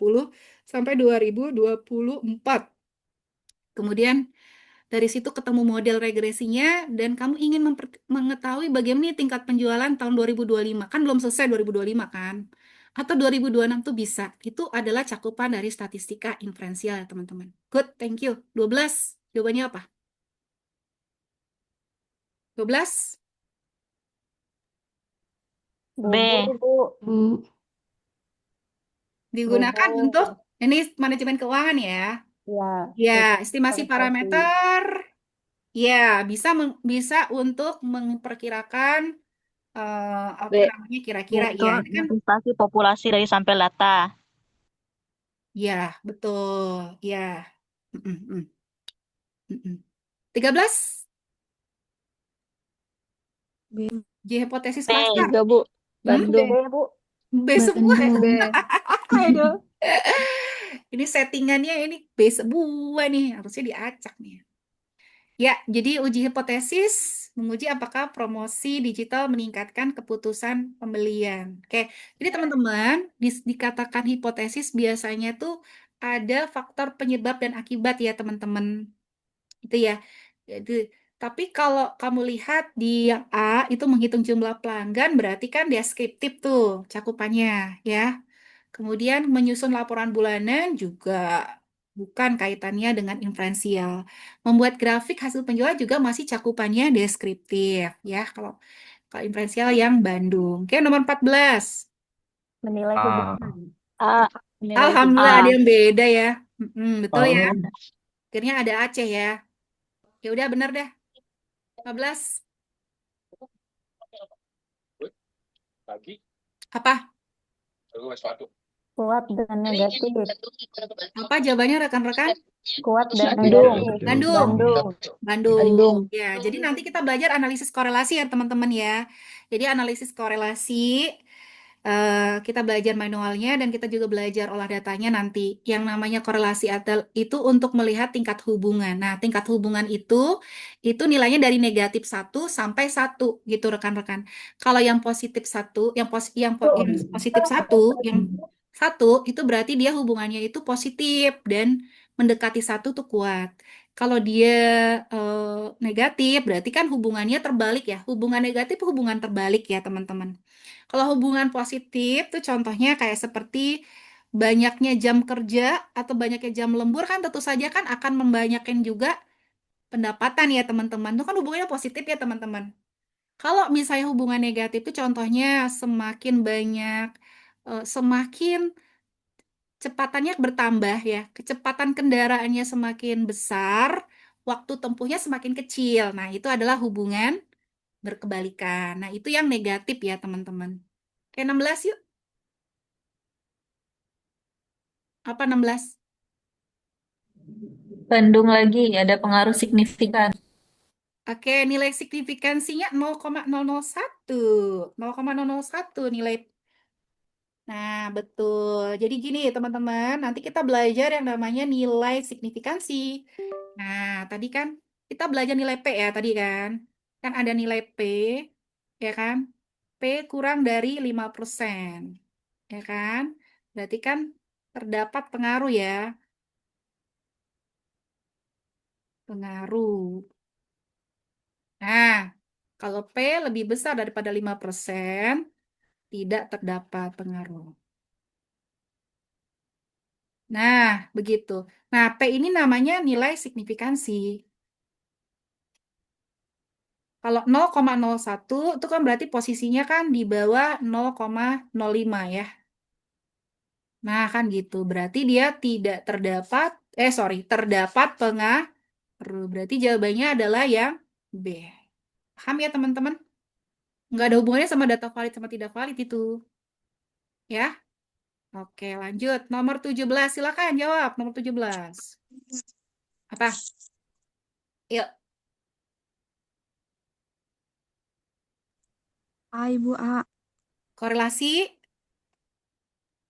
sampai 2024. Kemudian dari situ ketemu model regresinya dan kamu ingin mengetahui bagaimana nih tingkat penjualan tahun 2025. Kan belum selesai 2025 kan? Atau 2026 tuh bisa. Itu adalah cakupan dari statistika inferensial ya teman-teman. Good, thank you. 12. Jawabannya apa? 12. Bubur, Bu. Bu. Digunakan untuk Bubur. ini manajemen keuangan ya. Ya. Ya, estimasi Investasi. parameter. Ya, bisa untuk memperkirakan apa B. namanya kira-kira ya. Vektor Ini kan investasi populasi dari sampel data. ya, betul. Ya. Mm-mm, mm, mm-mm. 13 B. J hipotesis B. pasar. 3, Bu. Hmm? Bandung. B, Bu. B semua. Bandung. Aduh. Ini settingannya ini B semua nih. Harusnya diacak nih. Ya, jadi uji hipotesis menguji apakah promosi digital meningkatkan keputusan pembelian. Oke, jadi teman-teman dikatakan hipotesis biasanya tuh ada faktor penyebab dan akibat ya teman-teman. Itu ya. Jadi, tapi kalau kamu lihat di yang A itu menghitung jumlah pelanggan berarti kan deskriptif tuh cakupannya ya. Kemudian menyusun laporan bulanan juga bukan kaitannya dengan inferensial. Membuat grafik hasil penjualan juga masih cakupannya deskriptif ya. Kalau inferensial yang Bandung. Oke, nomor 14. Menilai A. hubungan. A. Menilai Alhamdulillah ada A. yang beda ya. Betul ya. Oh, Akhirnya ada Aceh ya. Ya udah bener deh. 15. Apa? kuat dan negatif. Apa jawabannya rekan-rekan? Kuat dan Bandung. negatif. Bandung. Bandung. Bandung. Ya, jadi nanti kita belajar analisis korelasi ya teman-teman ya. Jadi analisis korelasi kita belajar manualnya dan kita juga belajar olah datanya nanti. Yang namanya korelasi itu untuk melihat tingkat hubungan. Nah, tingkat hubungan itu nilainya dari negatif 1 sampai 1 gitu rekan-rekan. Kalau yang positif 1, yang positif 1, yang 1 itu berarti dia hubungannya itu positif dan mendekati 1 tuh kuat. Kalau dia negatif, berarti kan hubungannya terbalik ya. Hubungan negatif, hubungan terbalik ya, teman-teman. Kalau hubungan positif tuh contohnya kayak seperti banyaknya jam kerja atau banyaknya jam lembur kan tentu saja kan akan membanyakin juga pendapatan ya, teman-teman. Itu kan hubungannya positif ya, teman-teman. Kalau misalnya hubungan negatif itu contohnya semakin banyak, semakin kecepatannya bertambah ya, kecepatan kendaraannya semakin besar, waktu tempuhnya semakin kecil. Nah, itu adalah hubungan berkebalikan. Nah, itu yang negatif ya, teman-teman. Oke, 16 yuk. Apa 16? Bandung lagi ada pengaruh signifikan. Oke, nilai signifikansinya 0,001. 0,001 nilai. Nah, betul. Jadi gini, teman-teman, nanti kita belajar yang namanya nilai signifikansi. Nah, tadi kan kita belajar nilai P ya, tadi kan. Kan ada nilai P, ya kan? P kurang dari 5%, ya kan? Berarti kan terdapat pengaruh ya. Pengaruh. Nah, kalau P lebih besar daripada 5%, tidak terdapat pengaruh. Nah, begitu. Nah, P ini namanya nilai signifikansi. Kalau 0,01 itu kan berarti posisinya kan di bawah 0,05 ya. Nah, kan gitu. Berarti dia tidak terdapat, terdapat pengaruh. Berarti jawabannya adalah yang B. Paham ya, teman-teman? Nggak ada hubungannya sama data valid sama tidak valid itu. Ya? Oke, lanjut. Nomor 17, silakan jawab. Nomor 17. Apa? Yuk, A, Ibu A. korelasi.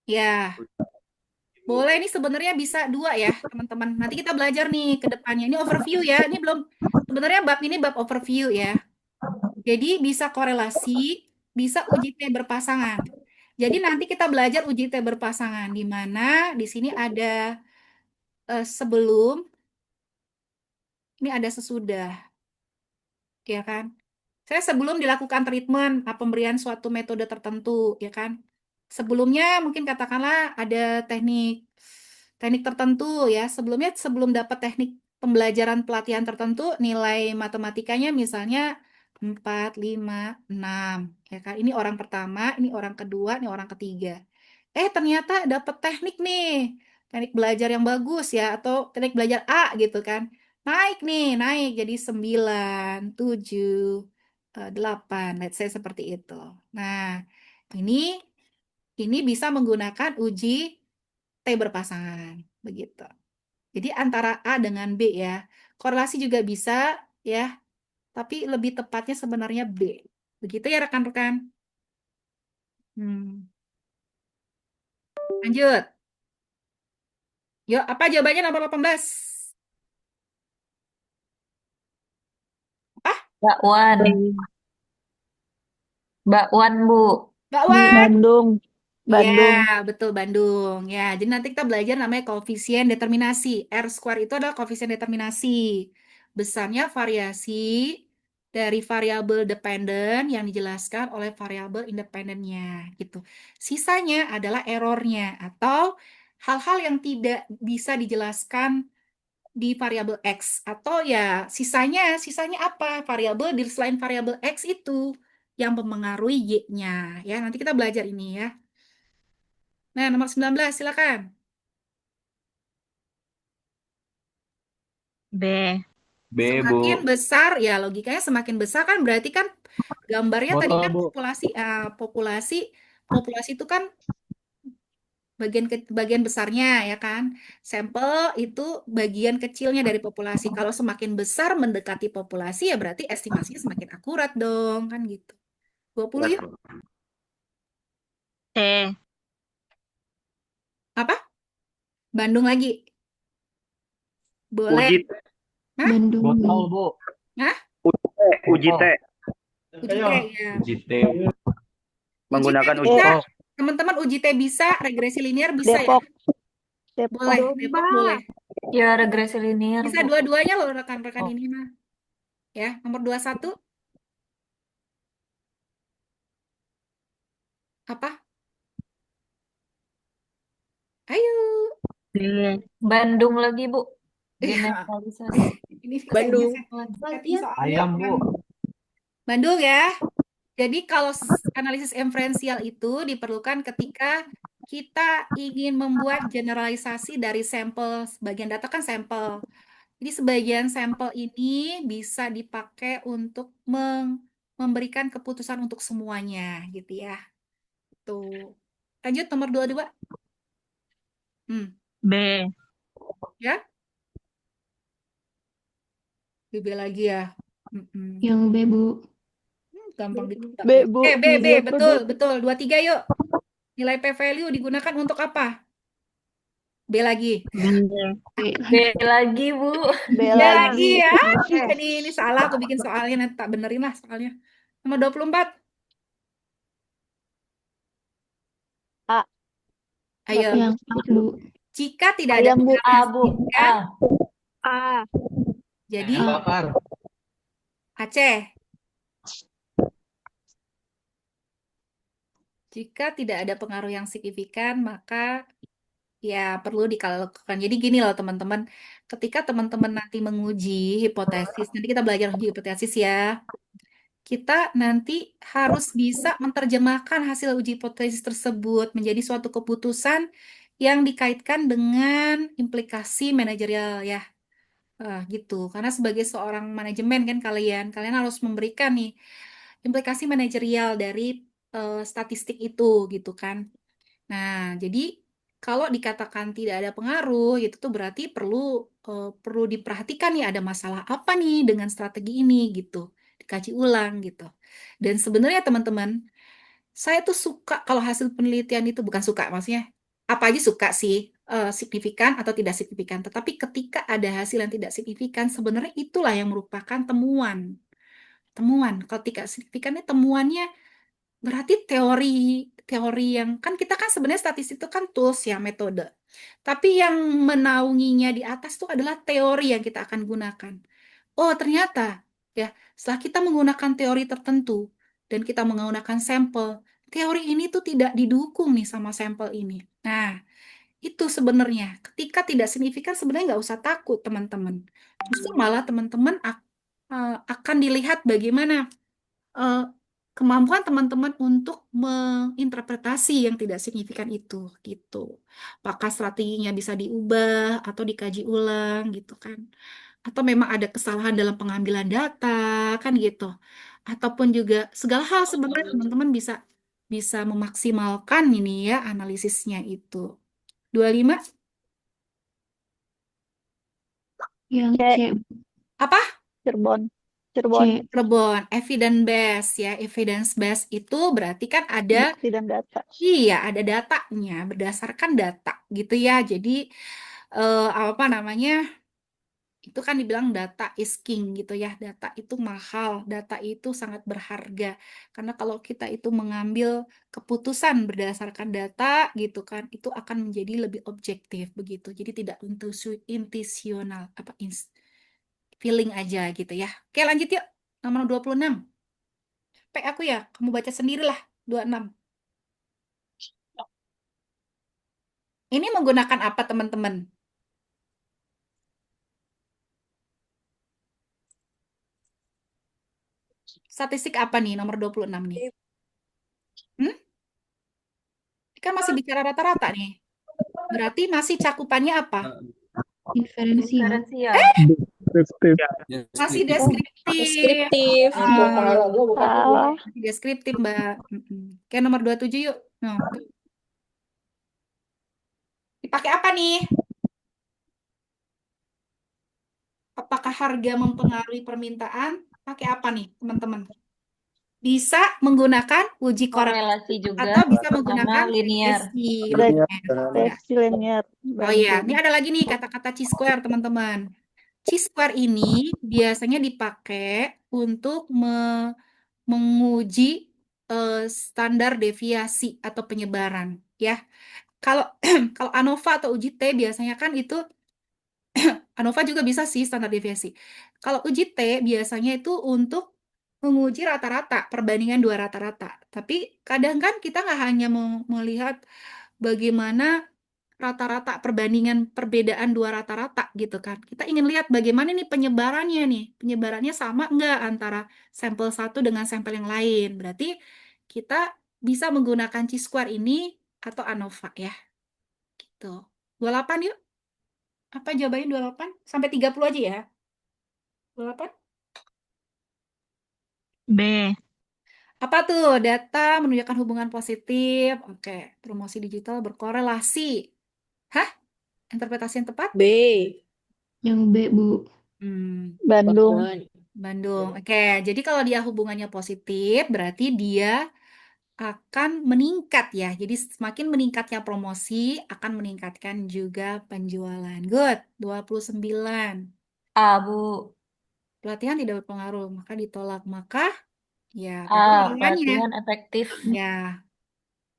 Ya, boleh. Ini sebenarnya bisa dua ya, teman-teman. Nanti kita belajar nih ke depannya. Ini overview ya. Ini belum, sebenarnya bab ini bab overview ya. Jadi bisa korelasi, bisa uji T berpasangan. Jadi nanti kita belajar uji T berpasangan, di mana di sini ada sebelum, ini ada sesudah, ya kan? Saya sebelum dilakukan treatment, pemberian suatu metode tertentu, ya kan? Sebelumnya mungkin katakanlah ada teknik teknik tertentu ya. Sebelumnya sebelum dapat teknik pembelajaran pelatihan tertentu, nilai matematikanya misalnya 4, 5, 6. Ya kan? Ini orang pertama, ini orang kedua, ini orang ketiga. Ternyata dapat teknik nih. Teknik belajar yang bagus ya, atau teknik belajar A gitu kan. Naik nih, naik jadi 9, 7, 8, let's say seperti itu. Nah, ini bisa menggunakan uji T berpasangan, begitu. Jadi antara A dengan B ya. Korelasi juga bisa ya, tapi lebih tepatnya sebenarnya B. Begitu ya rekan-rekan. Lanjut. Yuk, apa jawabannya nomor 18? Apa? Bakwan. Bakwan, Bu. Bakwan. Bandung. Iya, Bandung. betul Bandung. Ya, jadi nanti kita belajar namanya koefisien determinasi. R square itu adalah koefisien determinasi. Besarnya variasi dari variabel dependen yang dijelaskan oleh variabel independennya, gitu. Sisanya adalah errornya atau hal-hal yang tidak bisa dijelaskan di variabel X, atau ya sisanya apa? Variabel di selain variabel X itu yang mempengaruhi Y-nya. Ya, nanti kita belajar ini ya. Nah, nomor 19, silakan. B. B, Bu. Semakin besar, ya logikanya semakin besar kan berarti kan gambarnya tadi Botol, kan Bu. populasi itu kan bagian besarnya ya kan. Sampel itu bagian kecilnya dari populasi. Kalau semakin besar mendekati populasi ya berarti estimasinya semakin akurat dong, kan gitu. 20 yuk. C. Apa? Bandung lagi. Boleh. Uji Hah? Bandung. Botol, Bu. Hah? uji T. Uji T ya. Uji T. Uji Menggunakan T uji bisa. Oh, Teman-teman uji T bisa, regresi linear bisa ya? Depok. Depok. Boleh, Depok boleh. Ya, regresi linear, Bisa Bu. dua-duanya loh rekan-rekan Oh. ini mah. Ya, nomor 21. Apa? Ayo. D. Bandung lagi, Bu. Iya. Generalisasi. Ini Bandung. setting soalnya ayam, Bu. Bandung ya. Jadi kalau analisis inferensial itu diperlukan ketika kita ingin membuat generalisasi dari sampel, sebagian data kan sampel. Jadi sebagian sampel ini bisa dipakai untuk memberikan keputusan untuk semuanya gitu ya. Tuh. Lanjut nomor 22. B. Ya, BB lagi ya. Yang B, Bu. Gampang ditebak B, ya. Bu. B, Milih apa, betul, Bu? betul. 23 yuk. Nilai P-value digunakan untuk apa? B lagi. B. B lagi, Bu. B B lagi lagi. ya. Ini salah aku bikin soalnya, nanti tak benerin lah soalnya. Nomor 24. A. Ayo. Yang A, Bu. Jika tidak ada Ayam, Bu. pengaruh A, yang Bu. signifikan, A. A. jadi Ayam bakar. Aceh. Jika tidak ada pengaruh yang signifikan, maka ya perlu dilakukan. Jadi gini loh teman-teman, ketika teman-teman nanti menguji hipotesis, nanti kita belajar uji hipotesis ya, kita nanti harus bisa menerjemahkan hasil uji hipotesis tersebut menjadi suatu keputusan yang dikaitkan dengan implikasi manajerial ya. Gitu. Karena sebagai seorang manajemen kan kalian harus memberikan nih implikasi manajerial dari statistik itu gitu kan. Nah, jadi kalau dikatakan tidak ada pengaruh, itu tuh berarti perlu diperhatikan nih ada masalah apa nih dengan strategi ini gitu, dikaji ulang gitu. Dan sebenarnya teman-teman, saya tuh suka kalau hasil penelitian itu bukan suka maksudnya apa aja suka sih signifikan atau tidak signifikan. Tetapi ketika ada hasil yang tidak signifikan, sebenarnya itulah yang merupakan temuan. Temuan. Kalau tidak signifikan ini temuannya berarti teori teori yang kan kita kan sebenarnya statistik itu kan tools ya metode. Tapi yang menaunginya di atas itu adalah teori yang kita akan gunakan. Oh, ternyata ya setelah kita menggunakan teori tertentu dan kita menggunakan sampel, teori ini tuh tidak didukung nih sama sampel ini. Nah, itu sebenarnya ketika tidak signifikan sebenarnya nggak usah takut teman-teman. Justru malah teman-teman akan dilihat bagaimana eh, kemampuan teman-teman untuk menginterpretasi yang tidak signifikan itu gitu. Apakah strateginya bisa diubah atau dikaji ulang gitu kan. Atau memang ada kesalahan dalam pengambilan data kan gitu. Ataupun juga segala hal sebenarnya teman-teman bisa bisa memaksimalkan ini ya analisisnya itu. 25 Yang C. C, apa? Cirebon. C. Cirebon. Cirebon, evidence base ya. Evidence base itu berarti kan ada Bukti dan data. iya, ada datanya, berdasarkan data gitu ya. Jadi apa namanya? Itu kan dibilang data is king gitu ya. Data itu mahal, data itu sangat berharga. Karena kalau kita itu mengambil keputusan berdasarkan data gitu kan, itu akan menjadi lebih objektif begitu. Jadi tidak intuisional apa feeling aja gitu ya. Oke, lanjut yuk. Nomor 26. Aku ya, kamu baca sendirilah 26. Ini menggunakan apa teman-teman? Statistik apa nih nomor 26 nih? Hmm? Kan masih bicara rata-rata nih. Berarti masih cakupannya apa? Inferensial. Diferensial. Deskriptif. Masih deskriptif. Deskriptif. Salah. Masih deskriptif, Mbak. Oke, nomor 27 yuk. Nah, tuh. Dipakai apa nih? Apakah harga mempengaruhi permintaan? Pakai apa nih, teman-teman? Bisa menggunakan uji korelasi Korelasi juga atau bisa sama menggunakan linear. Regresi linear. Oh iya, ini Banding. ada lagi nih kata-kata chi-square, teman-teman. Chi-square ini biasanya dipakai untuk menguji standar deviasi atau penyebaran, ya. Kalau kalau ANOVA atau uji T biasanya kan itu ANOVA juga bisa sih standar deviasi. Kalau uji T biasanya itu untuk menguji rata-rata, perbandingan dua rata-rata. Tapi kadang kan kita nggak hanya melihat bagaimana rata-rata perbandingan perbedaan dua rata-rata gitu kan. Kita ingin lihat bagaimana nih penyebarannya nih. Penyebarannya sama nggak antara sampel satu dengan sampel yang lain. Berarti kita bisa menggunakan chi-square ini atau ANOVA ya. Gitu. 28 yuk. Apa jawabannya 28? Sampai 30 aja ya. 28? B. Apa tuh? Data menunjukkan hubungan positif. Oke, promosi digital berkorelasi. Hah? Interpretasi yang tepat? B. Yang B, Bu. Hmm, Bandung. Bandung. Oke, jadi kalau dia hubungannya positif, berarti dia akan meningkat ya. Jadi semakin meningkatnya promosi, akan meningkatkan juga penjualan. Good. 29. A, Bu. Pelatihan tidak berpengaruh, maka ditolak. Maka ya, A. berarti lawannya. Pelatihan efektif. Ya,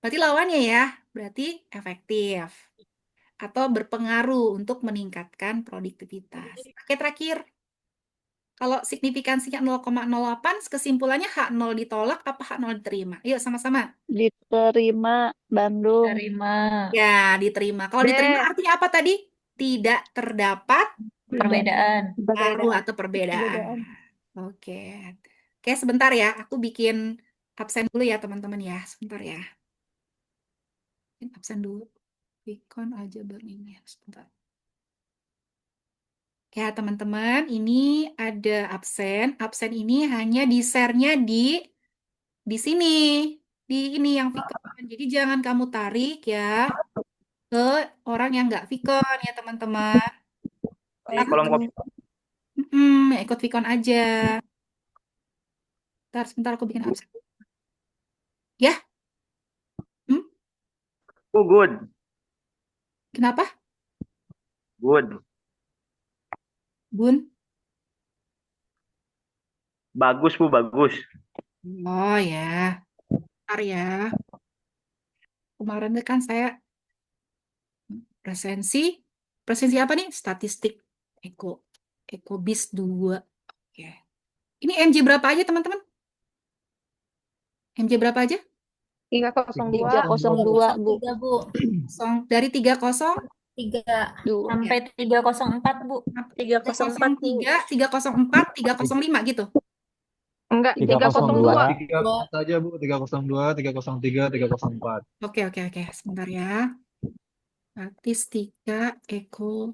berarti lawannya ya. Berarti efektif. Atau berpengaruh untuk meningkatkan produktivitas. Oke, terakhir. Kalau signifikansinya 0,08, kesimpulannya H0 ditolak apa H0 diterima? Yuk sama-sama. Diterima Bandung. Terima. Ya, diterima. Kalau B. diterima artinya apa tadi? Tidak terdapat Perbedaan. pengaruh atau perbedaan. Perbedaan. Oke. Oke, sebentar ya. Aku bikin absen dulu ya, teman-teman ya. Sebentar ya. Bikin absen dulu. Vicon aja ini. Sebentar. Ya, teman-teman, ini ada absen. Absen ini hanya di-share-nya di sini. Di ini yang Vicon. Jadi jangan kamu tarik ya ke orang yang nggak Vicon ya, teman-teman. Di kolom komentar. Ya ikut Vicon aja. Sebentar aku bikin absen. Ya, hmm? Oh, good. Kenapa, Good. Bun? Bagus, Bu, bagus. Oh ya, bentar ya. Kemarin tuh kan saya presensi. Presensi apa nih? Statistik Eko. Ekobis 2. Oke. Ini MJ berapa aja, teman-teman? MJ berapa aja? 302. 302, Bu. 3, Bu. Dari 30 3 Dua. sampai 304, Bu. 304, Bu. 303, 304, 305 gitu. Enggak, 302. 3 saja Bu, 302, 303, 304. Oke. Sebentar ya. Statistika Eko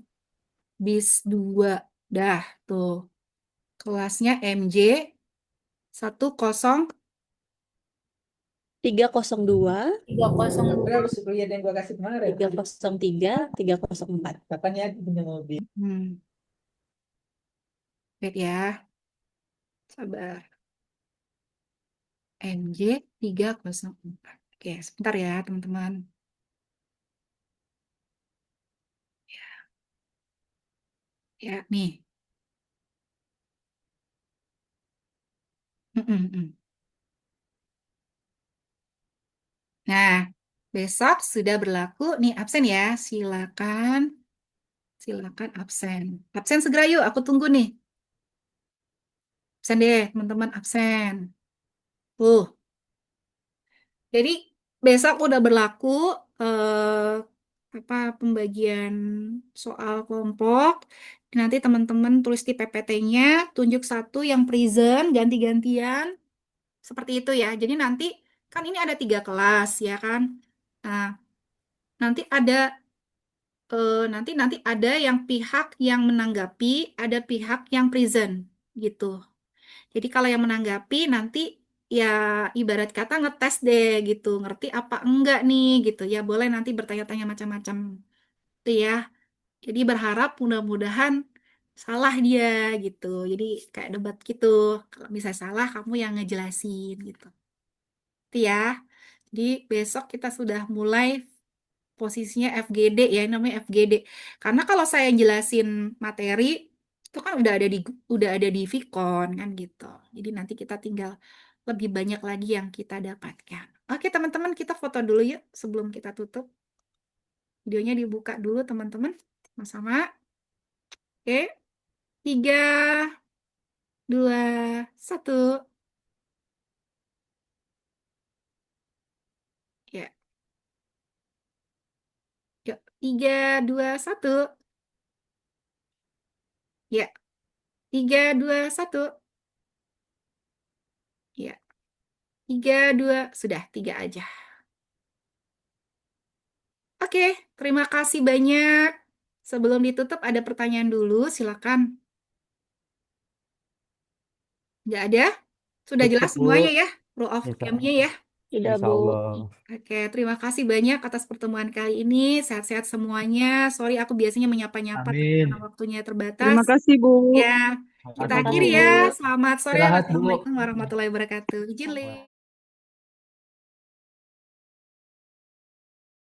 Bis 2. Dah, tuh. Kelasnya MJ 10. 302, 302. 303, 304. Wait ya. Sabar. MJ 304. Oke, sebentar ya, teman-teman. Ya, nih. Nah, besok sudah berlaku nih absen ya. Silakan absen. Absen segera yuk, aku tunggu nih. Absen deh, teman-teman, absen. Tuh. Jadi besok udah berlaku pembagian soal kelompok. Nanti teman-teman tulis di PPT-nya, tunjuk satu yang present, ganti-gantian. Seperti itu ya. Jadi nanti kan ini ada 3 kelas ya kan. Nah, nanti ada nanti ada yang pihak yang menanggapi, ada pihak yang present gitu. Jadi kalau yang menanggapi nanti ya ibarat kata ngetes deh gitu, ngerti apa enggak nih gitu ya. Boleh nanti bertanya-tanya macam-macam gitu ya. Jadi berharap mudah-mudahan salah dia gitu. Jadi kayak debat gitu. Kalau bisa salah kamu yang ngejelasin gitu. Itu ya. Jadi besok kita sudah mulai posisinya FGD ya, ini namanya FGD. Karena kalau saya jelasin materi itu kan udah ada di Vicon kan gitu. Jadi nanti kita tinggal lebih banyak lagi yang kita dapatkan. Oke, teman-teman, kita foto dulu yuk sebelum kita tutup. Videonya dibuka dulu, teman-teman. Sama-sama. Oke. 3, 2, 1. Ya. Yuk, 3, 2, 1. Ya. 3, 2, 1. Ya. 3, 2. Sudah, 3 aja. Oke, terima kasih banyak. Sebelum ditutup ada pertanyaan dulu, silakan. Nggak ada? Sudah jelas Cukup, Bu. semuanya ya? rule of Insya, game-nya ya. Tidak, insya Bu. Allah. Oke, terima kasih banyak atas pertemuan kali ini. Sehat-sehat semuanya. Sorry aku biasanya menyapa-nyapa tapi Amin. karena waktunya terbatas. Terima kasih, Bu. Ya, kita Makasih, Bu. akhiri ya. Selamat sore. Istirahat, Bu. Wassalamualaikum warahmatullahi wabarakatuh. Izin, Le.